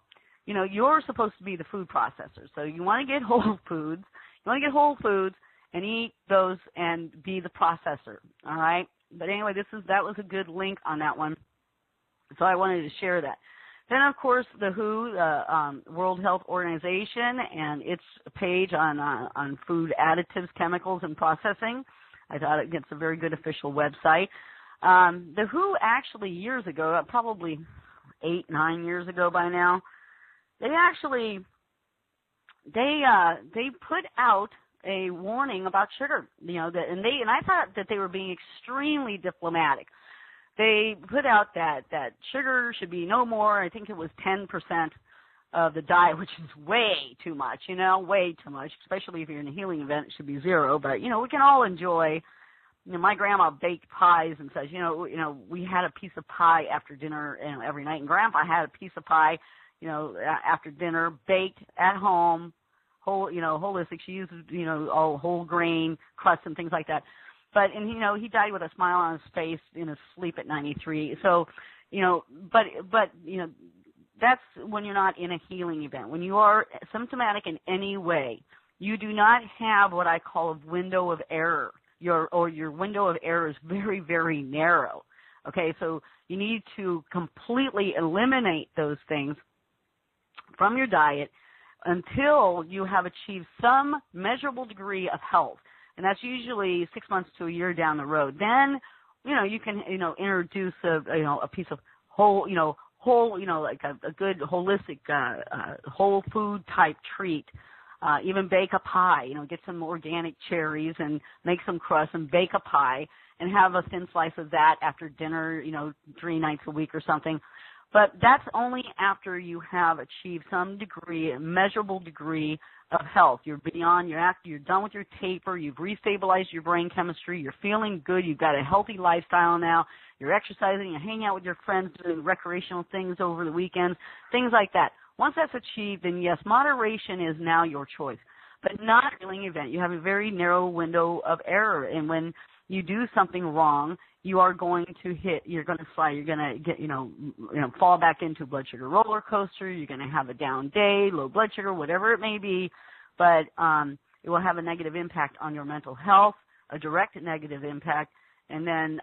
you're supposed to be the food processor. So you want to get whole foods. You want to get whole foods and eat those and be the processor, all right? But anyway, that was a good link on that one, so I wanted to share that. Then, of course, the WHO, the World Health Organization, and its page on food additives, chemicals, and processing. I thought it's a very good official website. The WHO actually years ago, probably 8-9 years ago by now, they put out a warning about sugar. And I thought that they were being extremely diplomatic. They put out that sugar should be no more. I think it was 10% of the diet, which is way too much, way too much, especially if you're in a healing event. It should be 0. But, we can all enjoy, my grandma baked pies and says, we had a piece of pie after dinner every night. And Grandpa had a piece of pie, after dinner, baked at home, holistic. She uses, all whole grain crusts and things like that. But, he died with a smile on his face in his sleep at 93. So, that's when you're not in a healing event. When you are symptomatic in any way, you do not have what I call a window of error. Your window of error is very, very narrow. Okay, so you need to completely eliminate those things from your diet until you have achieved some measurable degree of health. And that's usually 6 months to a year down the road. Then, you can, introduce a piece of whole, like a good holistic, whole food type treat. Even bake a pie, get some organic cherries and make some crust and bake a pie and have a thin slice of that after dinner, 3 nights a week or something. But that's only after you have achieved some degree, a measurable degree of health. You're done with your taper, you've restabilized your brain chemistry, you're feeling good, you've got a healthy lifestyle now, you're exercising, you're hanging out with your friends, doing recreational things over the weekends, things like that. Once that's achieved, then yes, moderation is now your choice, but not a healing event. You have a very narrow window of error, and when you do something wrong, you're going to slide, you're going to get, fall back into blood sugar roller coaster, you're going to have a down day, low blood sugar, whatever it may be, but it will have a negative impact on your mental health, a direct negative impact, and then,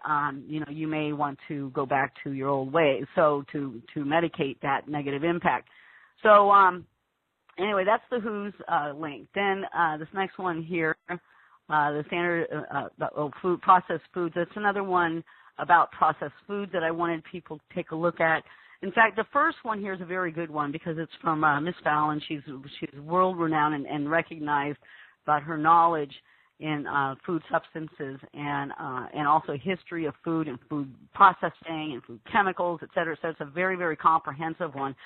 you may want to go back to your old ways, so to medicate that negative impact. So, anyway, that's the WHO's link. Then this next one here, the standard processed foods. That's another one about processed foods that I wanted people to take a look at. In fact, the first one here is a very good one because it's from Miss Fallon. She's world-renowned and recognized about her knowledge in food substances and also history of food and food processing and food chemicals, et cetera. So it's a very, very comprehensive one.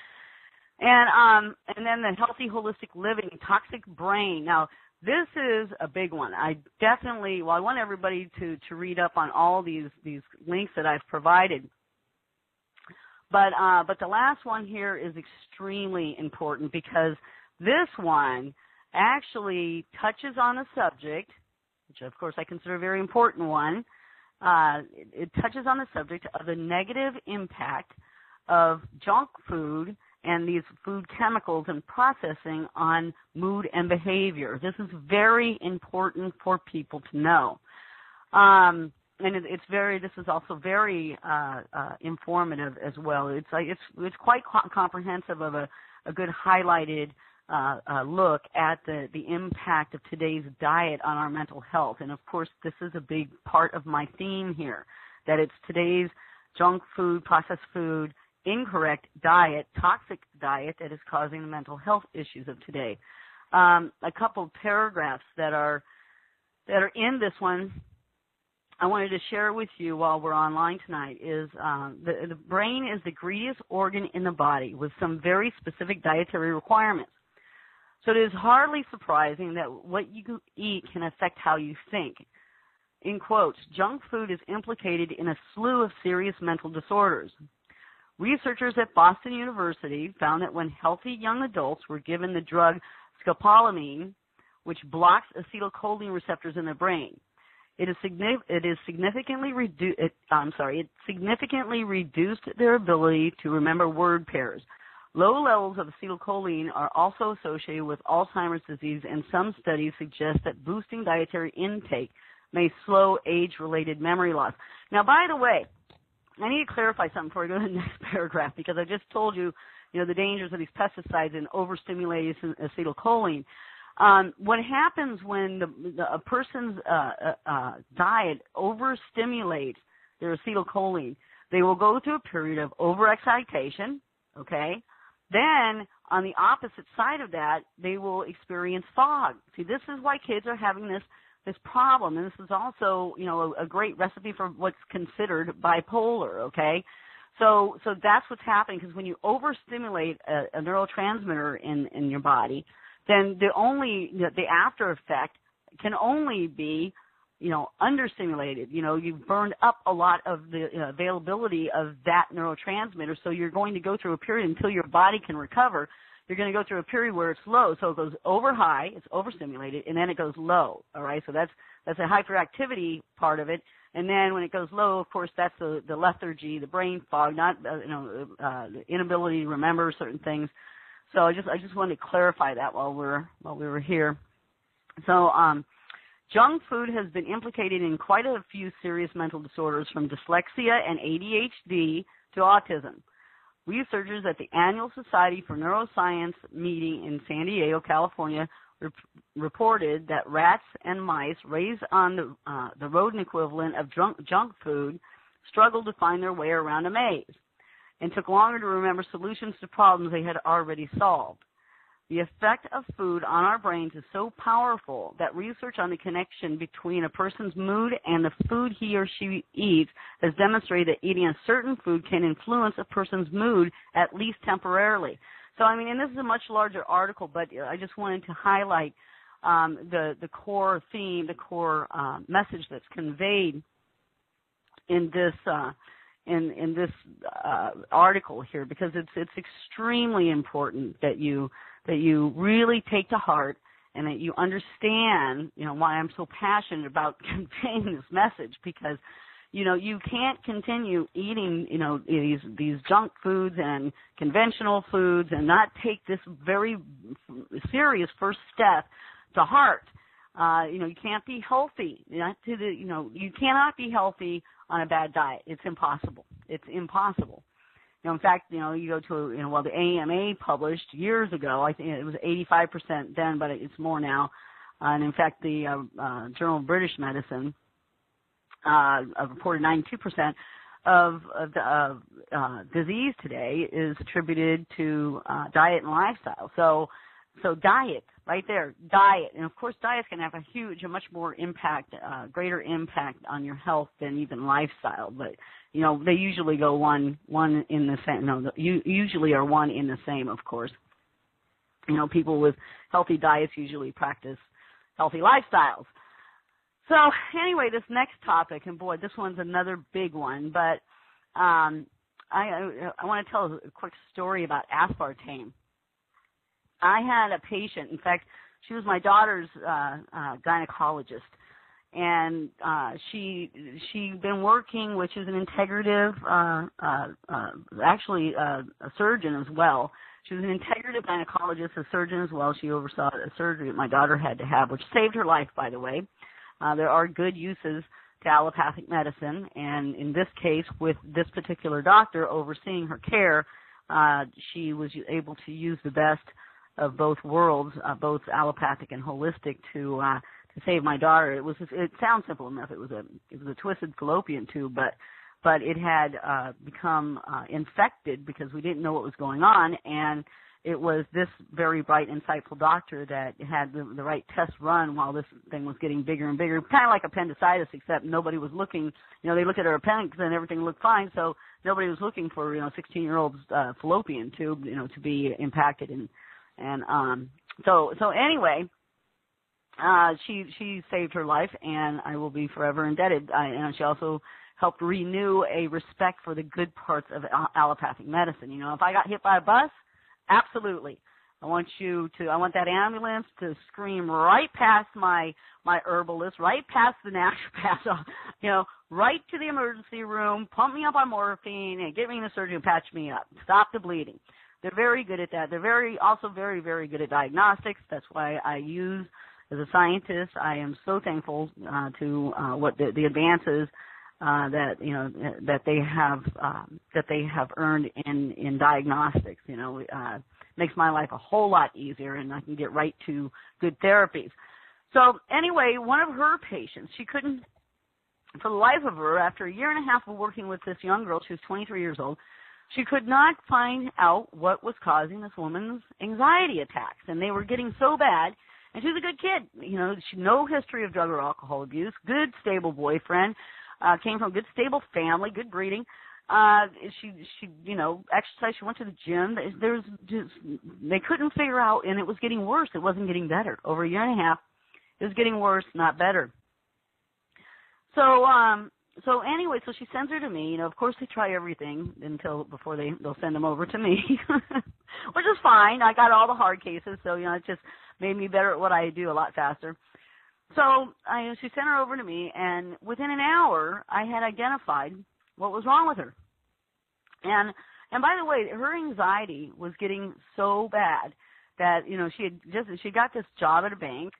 And then the healthy holistic living, toxic brain. Now, this is a big one. I want everybody to read up on all these links that I've provided. But the last one here is extremely important because this one actually touches on a subject, which of course I consider a very important one. It touches on the subject of the negative impact of junk food and these food chemicals and processing on mood and behavior. This is very important for people to know. And this is also very informative as well. It's quite comprehensive of a good highlighted look at the impact of today's diet on our mental health. And of course, this is a big part of my theme here, that it's today's junk food, processed food, incorrect diet, toxic diet that is causing the mental health issues of today. A couple of paragraphs that are in this one I wanted to share with you while we're online tonight is the brain is the greediest organ in the body with some very specific dietary requirements. So it is hardly surprising that what you eat can affect how you think. In quotes, junk food is implicated in a slew of serious mental disorders. Researchers at Boston University found that when healthy young adults were given the drug scopolamine, which blocks acetylcholine receptors in the brain, it significantly reduced their ability to remember word pairs. Low levels of acetylcholine are also associated with Alzheimer's disease, and some studies suggest that boosting dietary intake may slow age-related memory loss. Now, by the way, I need to clarify something before I go to the next paragraph, because I just told you, the dangers of these pesticides and overstimulated acetylcholine. What happens when a person's diet overstimulates their acetylcholine? They will go through a period of overexcitation, okay? Then, on the opposite side of that, they will experience fog. See, this is why kids are having this problem, and this is also, a great recipe for what's considered bipolar, okay? So that's what's happening, because when you overstimulate a neurotransmitter in your body, then the after effect can only be, understimulated. You've burned up a lot of the availability of that neurotransmitter, so you're going to go through a period until your body can recover. You're going to go through a period where it's low, so it goes over high, it's overstimulated, and then it goes low. All right, so that's a hyperactivity part of it, and then when it goes low, of course, that's the lethargy, the brain fog, not the inability to remember certain things. So I just wanted to clarify that while we were here. So junk food has been implicated in quite a few serious mental disorders, from dyslexia and ADHD to autism. Researchers at the Annual Society for Neuroscience meeting in San Diego, California, reported that rats and mice raised on the rodent equivalent of junk food struggled to find their way around a maze and took longer to remember solutions to problems they had already solved. The effect of food on our brains is so powerful that research on the connection between a person's mood and the food he or she eats has demonstrated that eating a certain food can influence a person's mood, at least temporarily. So, I mean, and this is a much larger article, but I just wanted to highlight the core theme, the core message that's conveyed in this article here, because it's extremely important that you really take to heart and that you understand, why I'm so passionate about conveying this message, because, you can't continue eating, these junk foods and conventional foods and not take this very serious first step to heart. You can't be healthy. You cannot be healthy on a bad diet. It's impossible. It's impossible. In fact, you go to, the AMA published years ago, I think it was 85% then, but it's more now. And in fact, the Journal of British Medicine reported 92% of disease today is attributed to diet and lifestyle. So diet, right there, diet. And of course, diet's going to have a much more impact, greater impact on your health than even lifestyle. But, they usually go one in the same. No, usually are one in the same, of course. People with healthy diets usually practice healthy lifestyles. So anyway, this next topic, and boy, this one's another big one, but I want to tell a quick story about aspartame. I had a patient, in fact, she was my daughter's gynecologist, and she'd been working, which is an integrative, actually a surgeon as well. She was an integrative gynecologist, a surgeon as well. She oversaw a surgery that my daughter had to have, which saved her life, by the way. There are good uses to allopathic medicine, and in this case, with this particular doctor overseeing her care, she was able to use the best of both worlds, both allopathic and holistic, to save my daughter. It sounds simple enough. It was a twisted fallopian tube, but it had become infected because we didn't know what was going on, and it was this very bright, insightful doctor that had the right test run while this thing was getting bigger and bigger, kind of like appendicitis, except nobody was looking. They looked at her appendix and everything looked fine, so nobody was looking for 16-year-old's fallopian tube to be impacted. So anyway, she saved her life, and I will be forever indebted. And she also helped renew a respect for the good parts of allopathic medicine. If I got hit by a bus, absolutely. I want that ambulance to scream right past my herbalist, right past the naturopath, right to the emergency room, pump me up on morphine, and get me in the surgery and patch me up. Stop the bleeding. They're very good at that. They're also very, very good at diagnostics. That's why I use, as a scientist, I am so thankful to what the advances that they have earned in diagnostics. Makes my life a whole lot easier, and I can get right to good therapies. So anyway, one of her patients, she couldn't, for the life of her, after a year and a half of working with this young girl, she was 23 years old, she could not find out what was causing this woman's anxiety attacks, and they were getting so bad. And she was a good kid, she no history of drug or alcohol abuse, good stable boyfriend, came from a good stable family, good breeding. She exercised. She went to the gym. They couldn't figure out, and it was getting worse. It wasn't getting better. Over a year and a half, it was getting worse, not better. So anyway, so she sends her to me. Of course, they try everything before they'll send them over to me, which is fine. I got all the hard cases, so it just made me better at what I do a lot faster. So she sent her over to me, and within an hour, I had identified what was wrong with her. And by the way, her anxiety was getting so bad that she got this job at a bank.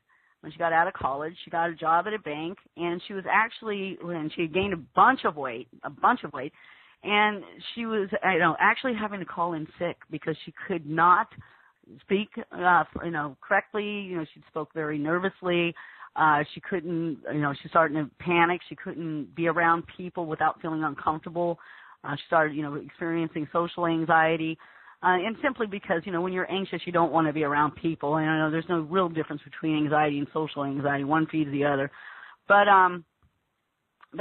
when she got out of college. She got a job at a bank, and she was actually, when she had gained a bunch of weight, and she was, actually having to call in sick because she could not speak, correctly. She spoke very nervously. She couldn't, she started to panic. She couldn't be around people without feeling uncomfortable. She started, experiencing social anxiety. And simply because, when you're anxious, you don't want to be around people. And I know there's no real difference between anxiety and social anxiety. One feeds the other. But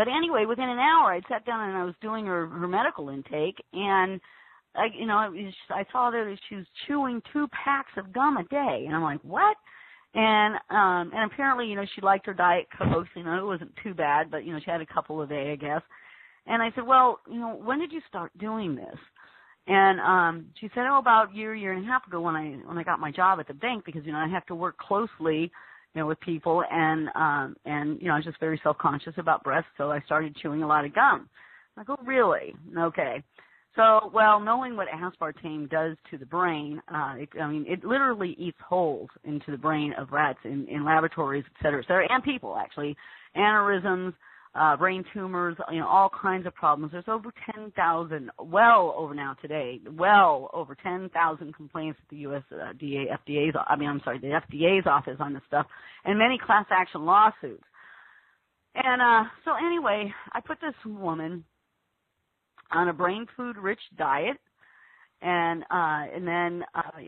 anyway, within an hour, I sat down and I was doing her medical intake, and I saw that she was chewing 2 packs of gum a day, and I'm like, what? And apparently, she liked her Diet Coke. It wasn't too bad, but she had a couple a day, I guess. And I said, well, when did you start doing this? And she said, about a year and a half ago when I got my job at the bank, because I have to work closely, with people, and I was just very self-conscious about breath, so I started chewing a lot of gum. I go, really? Okay. So, well, knowing what aspartame does to the brain, it literally eats holes into the brain of rats in laboratories, et cetera, and people, actually. Aneurysms, brain tumors, all kinds of problems. There's over 10,000, well over 10,000 complaints at the the FDA's office on this stuff, and many class action lawsuits. And so anyway, I put this woman on a brain food rich diet, and then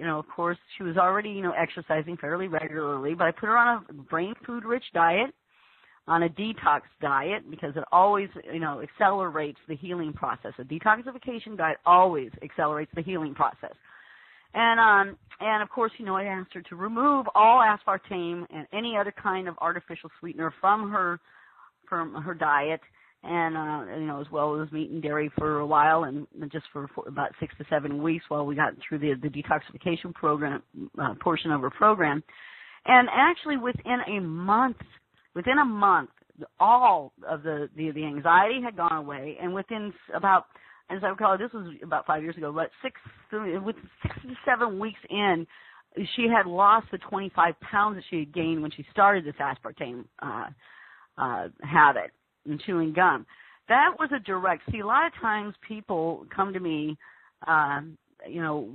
of course she was already exercising fairly regularly, but I put her on a brain food rich diet, on a detox diet, because it always accelerates the healing process. A detoxification diet always accelerates the healing process. And of course, I asked her to remove all aspartame and any other kind of artificial sweetener from her diet, and as well as meat and dairy for a while, and just for about 6 to 7 weeks while we got through the detoxification program portion of her program. And actually within a month, all of the anxiety had gone away, and within about, as I recall, this was about 5 years ago, but 6 to 7 weeks in, she had lost the 25 pounds that she had gained when she started this aspartame habit and chewing gum. That was a direct. See, a lot of times people come to me,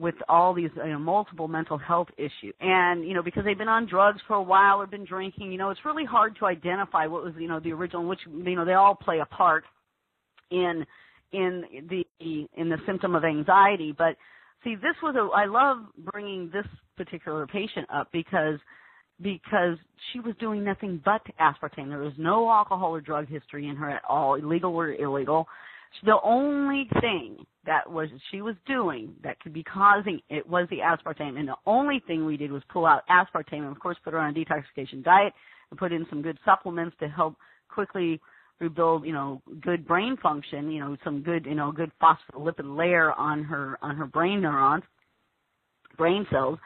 with all these multiple mental health issues, and because they've been on drugs for a while or been drinking, it's really hard to identify what was the original, which they all play a part in the symptom of anxiety. But see, this was I love bringing this particular patient up because she was doing nothing but aspartame. There was no alcohol or drug history in her at all, illegal or illegal. The only thing that she was doing that could be causing it was the aspartame, and the only thing we did was pull out aspartame and, of course, put her on a detoxification diet and put in some good supplements to help quickly rebuild, good brain function, some good, good phospholipid layer on her brain neurons, brain cells.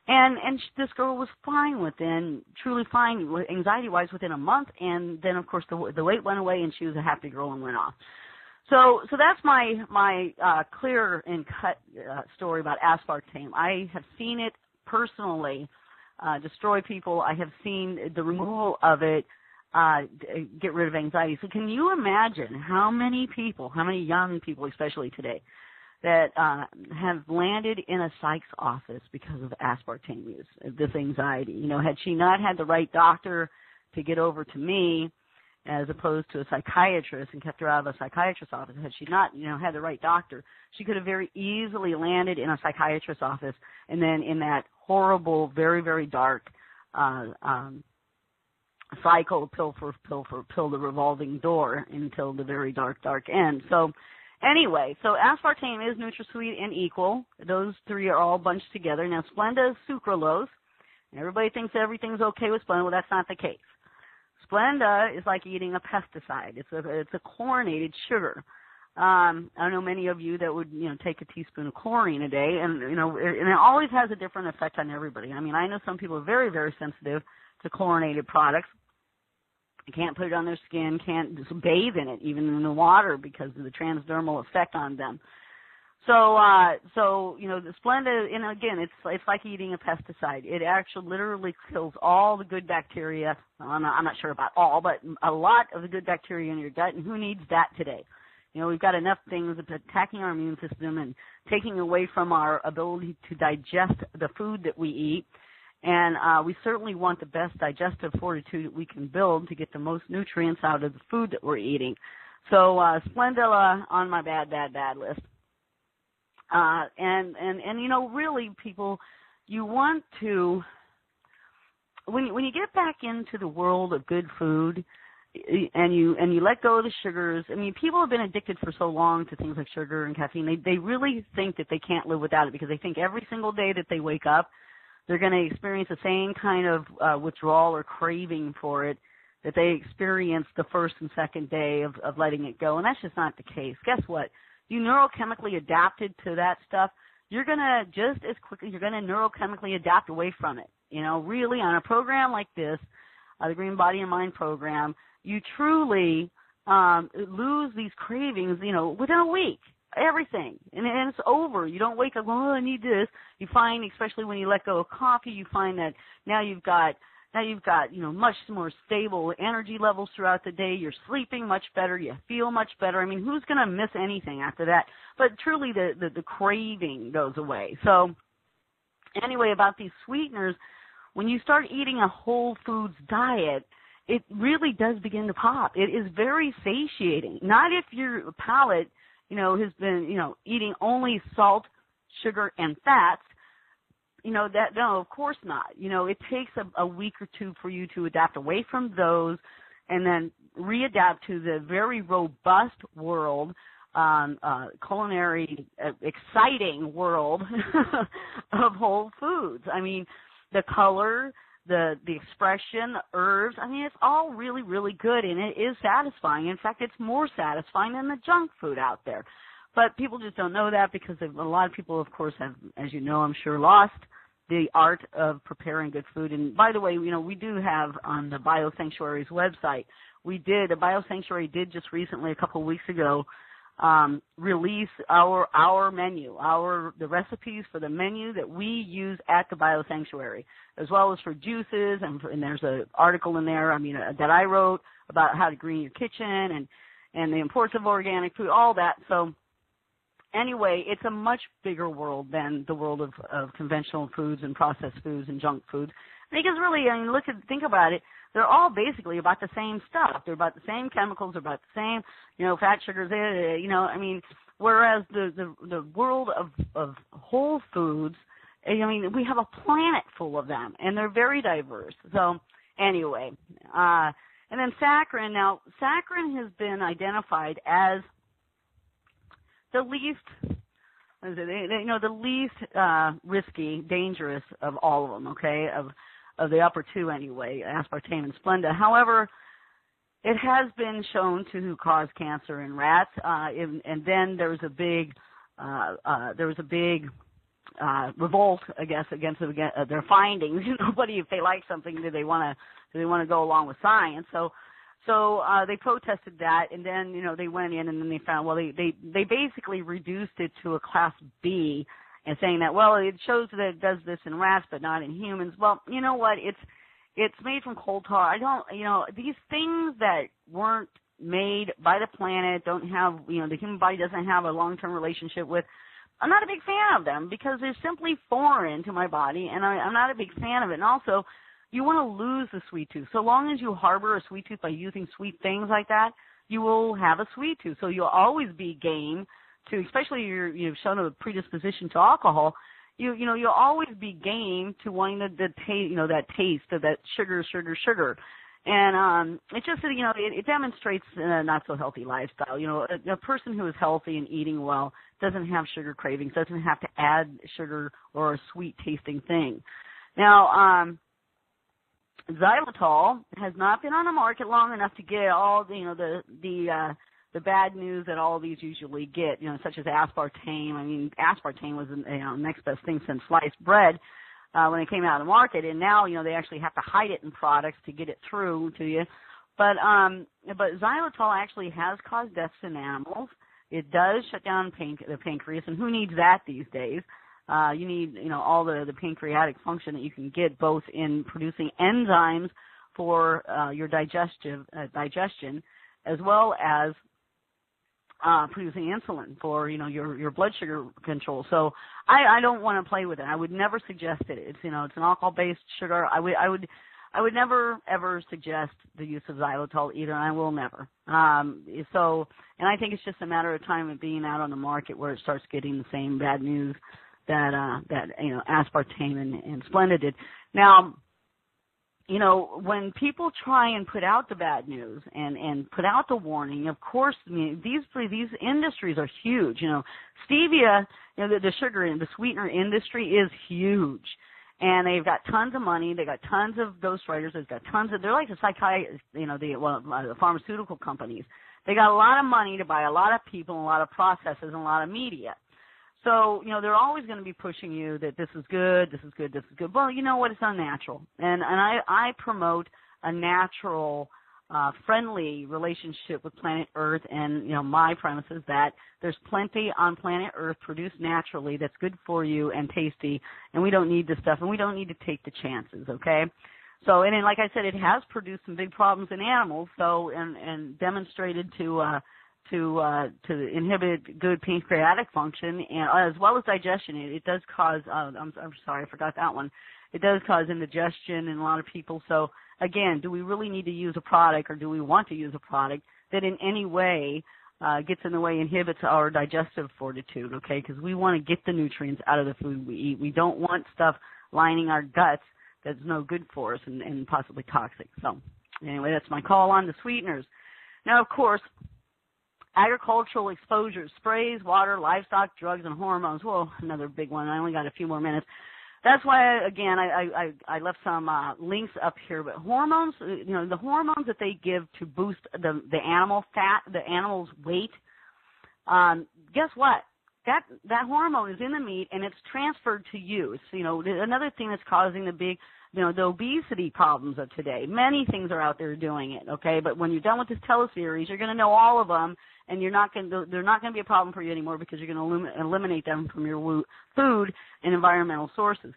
And this girl was fine truly fine, anxiety-wise, within a month. And then, of course, the weight went away, and she was a happy girl and went off. So that's my clear and cut story about aspartame. I have seen it personally destroy people. I have seen the removal of it get rid of anxiety. So can you imagine how many young people, especially today, that have landed in a psych's office because of aspartame use, this anxiety? Had she not had the right doctor to get over to me, as opposed to a psychiatrist, and kept her out of a psychiatrist's office, had she not, had the right doctor, she could have very easily landed in a psychiatrist's office, and then in that horrible, very, very dark cycle, pill for pill, the revolving door until the very dark end. So anyway, so aspartame is NutraSweet and Equal. Those three are all bunched together. Now, Splenda is sucralose. Everybody thinks everything's okay with Splenda. Well, that's not the case. Splenda is like eating a pesticide. It's a chlorinated sugar. I know many of you that would, take a teaspoon of chlorine a day, and, and it always has a different effect on everybody. I know some people are very, very sensitive to chlorinated products. They can't put it on their skin, can't just bathe in it, even in the water, because of the transdermal effect on them. So the Splenda, and again, it's like eating a pesticide. It actually literally kills all the good bacteria. I'm not sure about all, but a lot of the good bacteria in your gut, and who needs that today? We've got enough things attacking our immune system and taking away from our ability to digest the food that we eat. And we certainly want the best digestive fortitude that we can build to get the most nutrients out of the food that we're eating. So Splenda on my bad list. And really, people, you want to, when you get back into the world of good food, and you let go of the sugars. I mean, people have been addicted for so long to things like sugar and caffeine. They really think that they can't live without it because they think every single day that they wake up, they're going to experience the same kind of withdrawal or craving for it that they experienced the first and second day of letting it go. And that's just not the case. Guess what? You neurochemically adapted to that stuff. You're going to just as quickly, you're going to neurochemically adapt away from it. Really on a program like this, the Green Body and Mind program, you truly lose these cravings, within a week, everything. And it's over. You don't wake up, oh, I need this. You find, especially when you let go of coffee, you find that now you've got much more stable energy levels throughout the day. You're sleeping much better. You feel much better. I mean, who's going to miss anything after that? But truly the craving goes away. So anyway, about these sweeteners, when you start eating a whole foods diet, it really does begin to pop. It is very satiating. Not if your palate, has been, eating only salt, sugar, and fats. No, of course not. It takes a week or two for you to adapt away from those and then readapt to the very robust world, culinary, exciting world of whole foods. I mean, the color, the expression, the herbs, I mean, it's all really, really good, and it is satisfying. In fact, it's more satisfying than the junk food out there. But people just don't know that because a lot of people, of course, have, as you know, I'm sure, lost the art of preparing good food. And by the way, we do have on the Biosanctuary's website, Biosanctuary did just recently, a couple of weeks ago, release our menu, the recipes for the menu that we use at the Biosanctuary, as well as for juices, and there's an article in there, that I wrote about how to green your kitchen and the importance of organic food, all that. So anyway, it's a much bigger world than the world of conventional foods and processed foods and junk foods. Because really, think about it, they're all basically about the same stuff. They're about the same chemicals, they're about the same, fat, sugars, whereas the world of whole foods, we have a planet full of them, and they're very diverse. So anyway, and then saccharin. Now, saccharin has been identified as the least, the least risky, dangerous of all of them, okay, of the upper two anyway, aspartame and Splenda. However, it has been shown to cause cancer in rats, and then there was a big revolt, I guess, against their findings. Nobody, if they like something, do they want to go along with science? So they protested that, and then they went in and then they found, well, they basically reduced it to a class B, and saying that, well, it shows that it does this in rats but not in humans. Well, you know what? It's made from coal tar. These things that weren't made by the planet, don't have, the human body doesn't have a long-term relationship with, I'm not a big fan of them because they're simply foreign to my body, and I'm not a big fan of it. And also, you want to lose the sweet tooth. So long as you harbor a sweet tooth by using sweet things like that, you will have a sweet tooth. So you'll always be game to, especially you've shown a predisposition to alcohol, you'll always be game to wanting that taste of that sugar. And it just, it demonstrates a not so healthy lifestyle. A person who is healthy and eating well doesn't have sugar cravings, doesn't have to add sugar or a sweet tasting thing. Now, xylitol has not been on the market long enough to get all the bad news that all of these usually get, such as aspartame. Aspartame was the next best thing since sliced bread when it came out of the market, and now they actually have to hide it in products to get it through to you. But xylitol actually has caused deaths in animals. It does shut down the pancreas, and who needs that these days? You need, all the pancreatic function that you can get both in producing enzymes for your digestion, as well as producing insulin for, your blood sugar control. So I don't want to play with it. I would never suggest it. It's, it's an alcohol-based sugar. I would never, ever suggest the use of xylitol either, and I will never. And I think it's just a matter of time of being out on the market where it starts getting the same bad news that aspartame and Splenda did. Now, when people try and put out the bad news and put out the warning, of course, these industries are huge. Stevia, the sugar and the sweetener industry is huge. And they've got tons of money. They got tons of ghostwriters. They've got tons of. They're like the psychiatrists, the pharmaceutical companies. They got a lot of money to buy a lot of people, and a lot of processes, and a lot of media. So they're always going to be pushing you that this is good, this is good, this is good. Well, you know what? It's unnatural, and I promote a natural, friendly relationship with planet Earth, and my premise is that there's plenty on planet Earth produced naturally that's good for you and tasty, and we don't need this stuff, and we don't need to take the chances, okay? So, and then, like I said, it has produced some big problems in animals, so and demonstrated to inhibit good pancreatic function and as well as digestion. It does cause. I'm sorry, I forgot that one. It does cause indigestion in a lot of people. So again, do we really need to use a product, or do we want to use a product that in any way gets in the way, inhibits our digestive fortitude? Okay, because we want to get the nutrients out of the food we eat. We don't want stuff lining our guts that's no good for us and possibly toxic. So anyway, that's my call on the sweeteners. Now, of course, agricultural exposures, sprays, water, livestock, drugs, and hormones. Whoa, another big one. I only got a few more minutes. That's why, again, I left some links up here. But hormones, the hormones that they give to boost the animal fat, the animal's weight, guess what? That hormone is in the meat, and it's transferred to you. It's, another thing that's causing the big, the obesity problems of today. Many things are out there doing it, okay? But when you're done with this teleseries, you're going to know all of them, and they're not going to be a problem for you anymore because you're going to eliminate them from your food and environmental sources.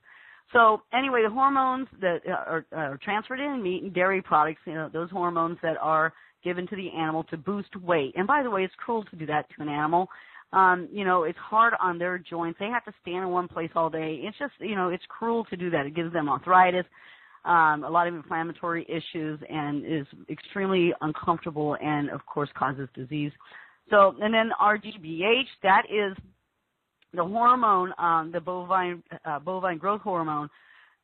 So anyway, the hormones that are transferred in meat and dairy products, those hormones that are given to the animal to boost weight. And by the way, it's cruel to do that to an animal. It's hard on their joints. They have to stand in one place all day. It's just, it's cruel to do that. It gives them arthritis, a lot of inflammatory issues, and is extremely uncomfortable and, of course, causes disease. So, and then RGBH, that is the hormone, the bovine growth hormone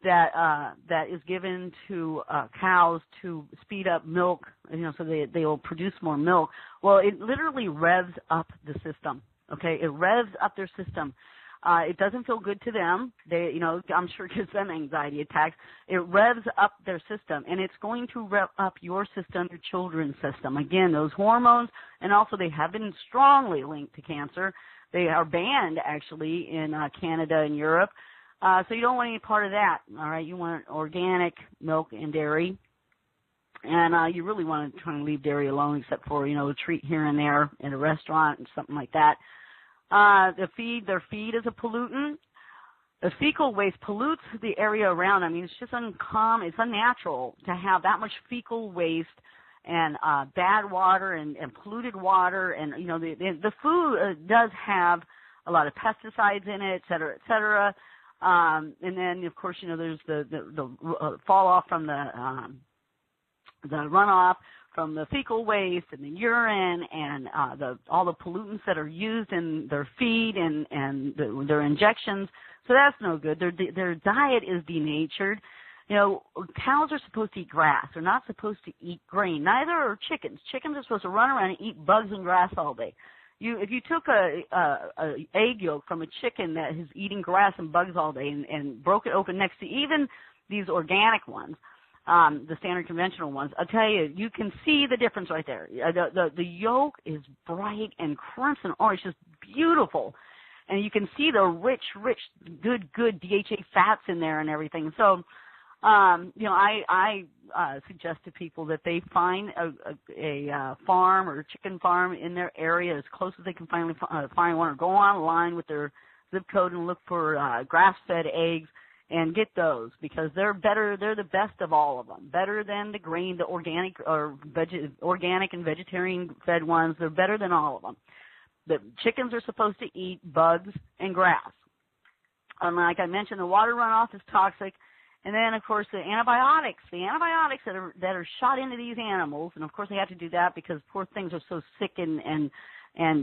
that is given to cows to speed up milk, so they will produce more milk. Well, it literally revs up the system. Okay, it revs up their system. It doesn't feel good to them. I'm sure it gives them anxiety attacks. It revs up their system, and it's going to rev up your system, your children's system. Again, those hormones, and also they have been strongly linked to cancer. They are banned, actually, in Canada and Europe. So you don't want any part of that, all right? You want organic milk and dairy. And you really want to try and leave dairy alone except for, a treat here and there in a restaurant and something like that. Their feed is a pollutant. The fecal waste pollutes the area around. I mean, it's just uncommon. It's unnatural to have that much fecal waste and bad water and polluted water. And, the food does have a lot of pesticides in it, et cetera, et cetera. And then, of course, there's the fall off from the runoff from the fecal waste and the urine and all the pollutants that are used in their feed and their injections. So that's no good. Their diet is denatured. Cows are supposed to eat grass. They're not supposed to eat grain. Neither are chickens. Chickens are supposed to run around and eat bugs and grass all day. If you took a egg yolk from a chicken that is eating grass and bugs all day and broke it open next to even these organic ones, the standard conventional ones, I'll tell you, you can see the difference right there. The yolk is bright and crimson orange, just beautiful. And you can see the rich, good DHA fats in there and everything. So I suggest to people that they find a farm or a chicken farm in their area as close as they can find one, or go online with their zip code and look for grass-fed eggs and get those, because they're better. They're the best of all of them, better than the grain, the organic organic and vegetarian-fed ones. They're better than all of them. The chickens are supposed to eat bugs and grass. And like I mentioned, the water runoff is toxic. And then, of course, the antibiotics that are shot into these animals, and of course they have to do that because poor things are so sick and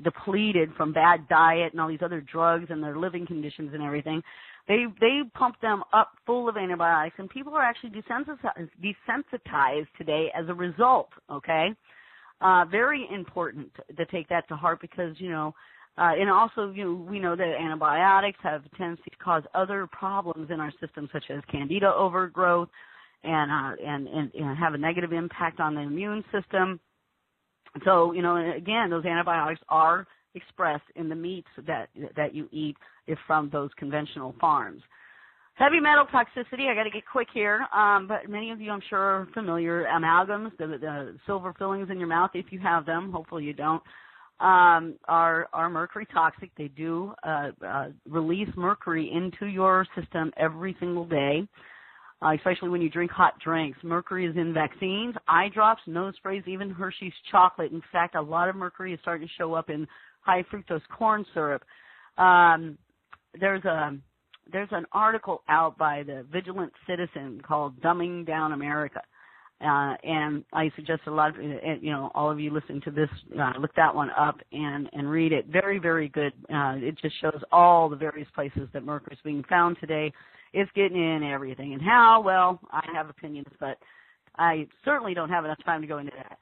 depleted from bad diet and all these other drugs and their living conditions and everything. They pump them up full of antibiotics, and people are actually desensitized today as a result, okay? Very important to take that to heart because, and also, we know that antibiotics have a tendency to cause other problems in our system, such as candida overgrowth, and have a negative impact on the immune system. So, again, those antibiotics are expressed in the meats that you eat if from those conventional farms. Heavy metal toxicity, I got to get quick here, but many of you, I'm sure, are familiar. Amalgams, the silver fillings in your mouth, if you have them, hopefully you don't, are mercury toxic. They do release mercury into your system every single day, especially when you drink hot drinks. Mercury is in vaccines, eye drops, nose sprays, even Hershey's chocolate. In fact, a lot of mercury is starting to show up in high fructose corn syrup. There's an article out by the Vigilant Citizen called Dumbing Down America. And I suggest a lot of, all of you listening to this, look that one up and read it. Very, very good. It just shows all the various places that mercury is being found today. It's getting in everything. And how? Well, I have opinions, but I certainly don't have enough time to go into that.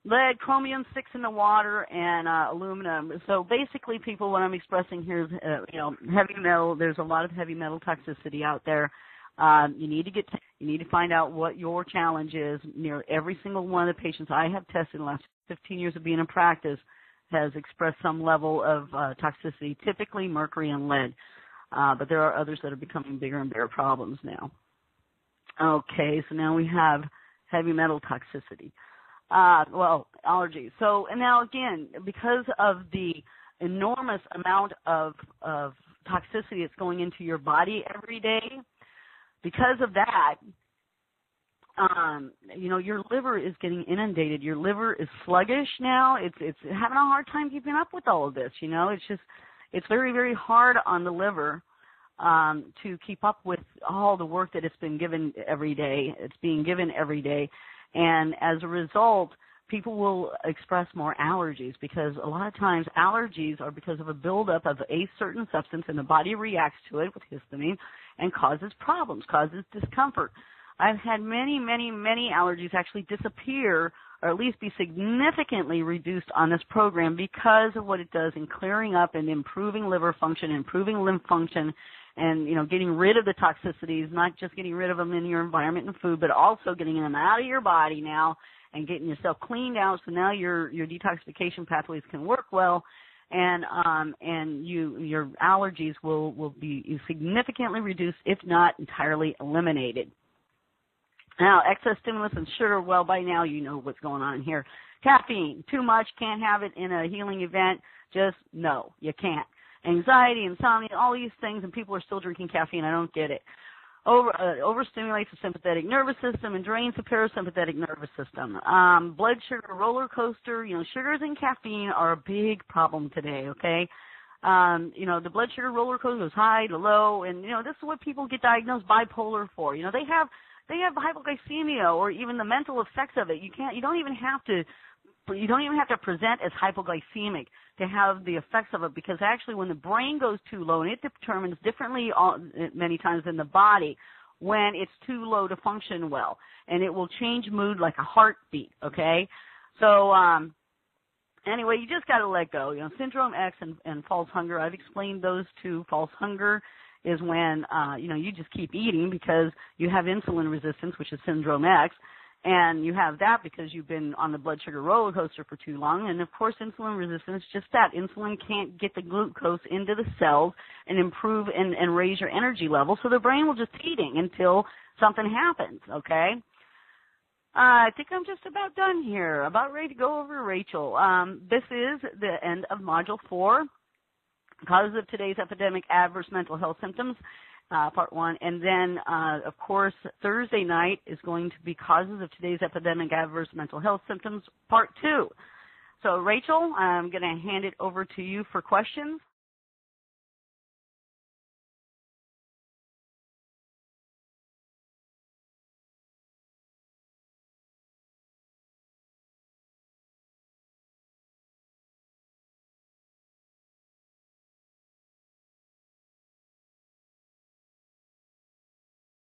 Lead, chromium-6 in the water, and aluminum. So basically, people, what I'm expressing here is, heavy metal. There's a lot of heavy metal toxicity out there. You need to find out what your challenge is. Near every single one of the patients I have tested in the last 15 years of being in practice has expressed some level of toxicity, typically mercury and lead. But there are others that are becoming bigger and bigger problems now. Okay, so now we have heavy metal toxicity. Allergies. So, and now again, because of the enormous amount of toxicity that's going into your body every day, because of that, your liver is getting inundated. Your liver is sluggish now. It's having a hard time keeping up with all of this. It's very, very hard on the liver to keep up with all the work that it's been given every day. It's being given every day. And as a result, people will express more allergies because a lot of times allergies are because of a buildup of a certain substance and the body reacts to it with histamine and causes problems, causes discomfort. I've had many, many, many allergies actually disappear or at least be significantly reduced on this program because of what it does in clearing up and improving liver function, improving lymph function, and, getting rid of the toxicities, not just getting rid of them in your environment and food, but also getting them out of your body now and getting yourself cleaned out so now your detoxification pathways can work well, and your allergies will be significantly reduced, if not entirely eliminated. Now, excess stimulants and sugar, well, by now you know what's going on here. Caffeine, too much, can't have it in a healing event. Just no, you can't. Anxiety, insomnia, all these things, and people are still drinking caffeine. I don't get it. Overstimulates the sympathetic nervous system and drains the parasympathetic nervous system. Blood sugar roller coaster. Sugars and caffeine are a big problem today, okay? The blood sugar roller coaster goes high to low, and, this is what people get diagnosed bipolar for. They have hypoglycemia or even the mental effects of it. You don't even have to present as hypoglycemic to have the effects of it, because actually when the brain goes too low, and it determines differently many times than the body when it's too low to function well, and it will change mood like a heartbeat, okay? So anyway, you just got to let go. Syndrome X and false hunger, I've explained those two. False hunger is when, you just keep eating because you have insulin resistance, which is Syndrome X. And you have that because you've been on the blood sugar roller coaster for too long. And, of course, insulin resistance, just that. Insulin can't get the glucose into the cells and improve and raise your energy level, so the brain will just keep eating until something happens, okay? I think I'm just about done here, about ready to go over to Rachel. This is the end of Module 4, Causes of Today's Epidemic, Adverse Mental Health Symptoms. Part 1, and then, of course, Thursday night is going to be Causes of Today's Epidemic, Adverse Mental Health Symptoms, Part 2. So, Rachel, I'm going to hand it over to you for questions.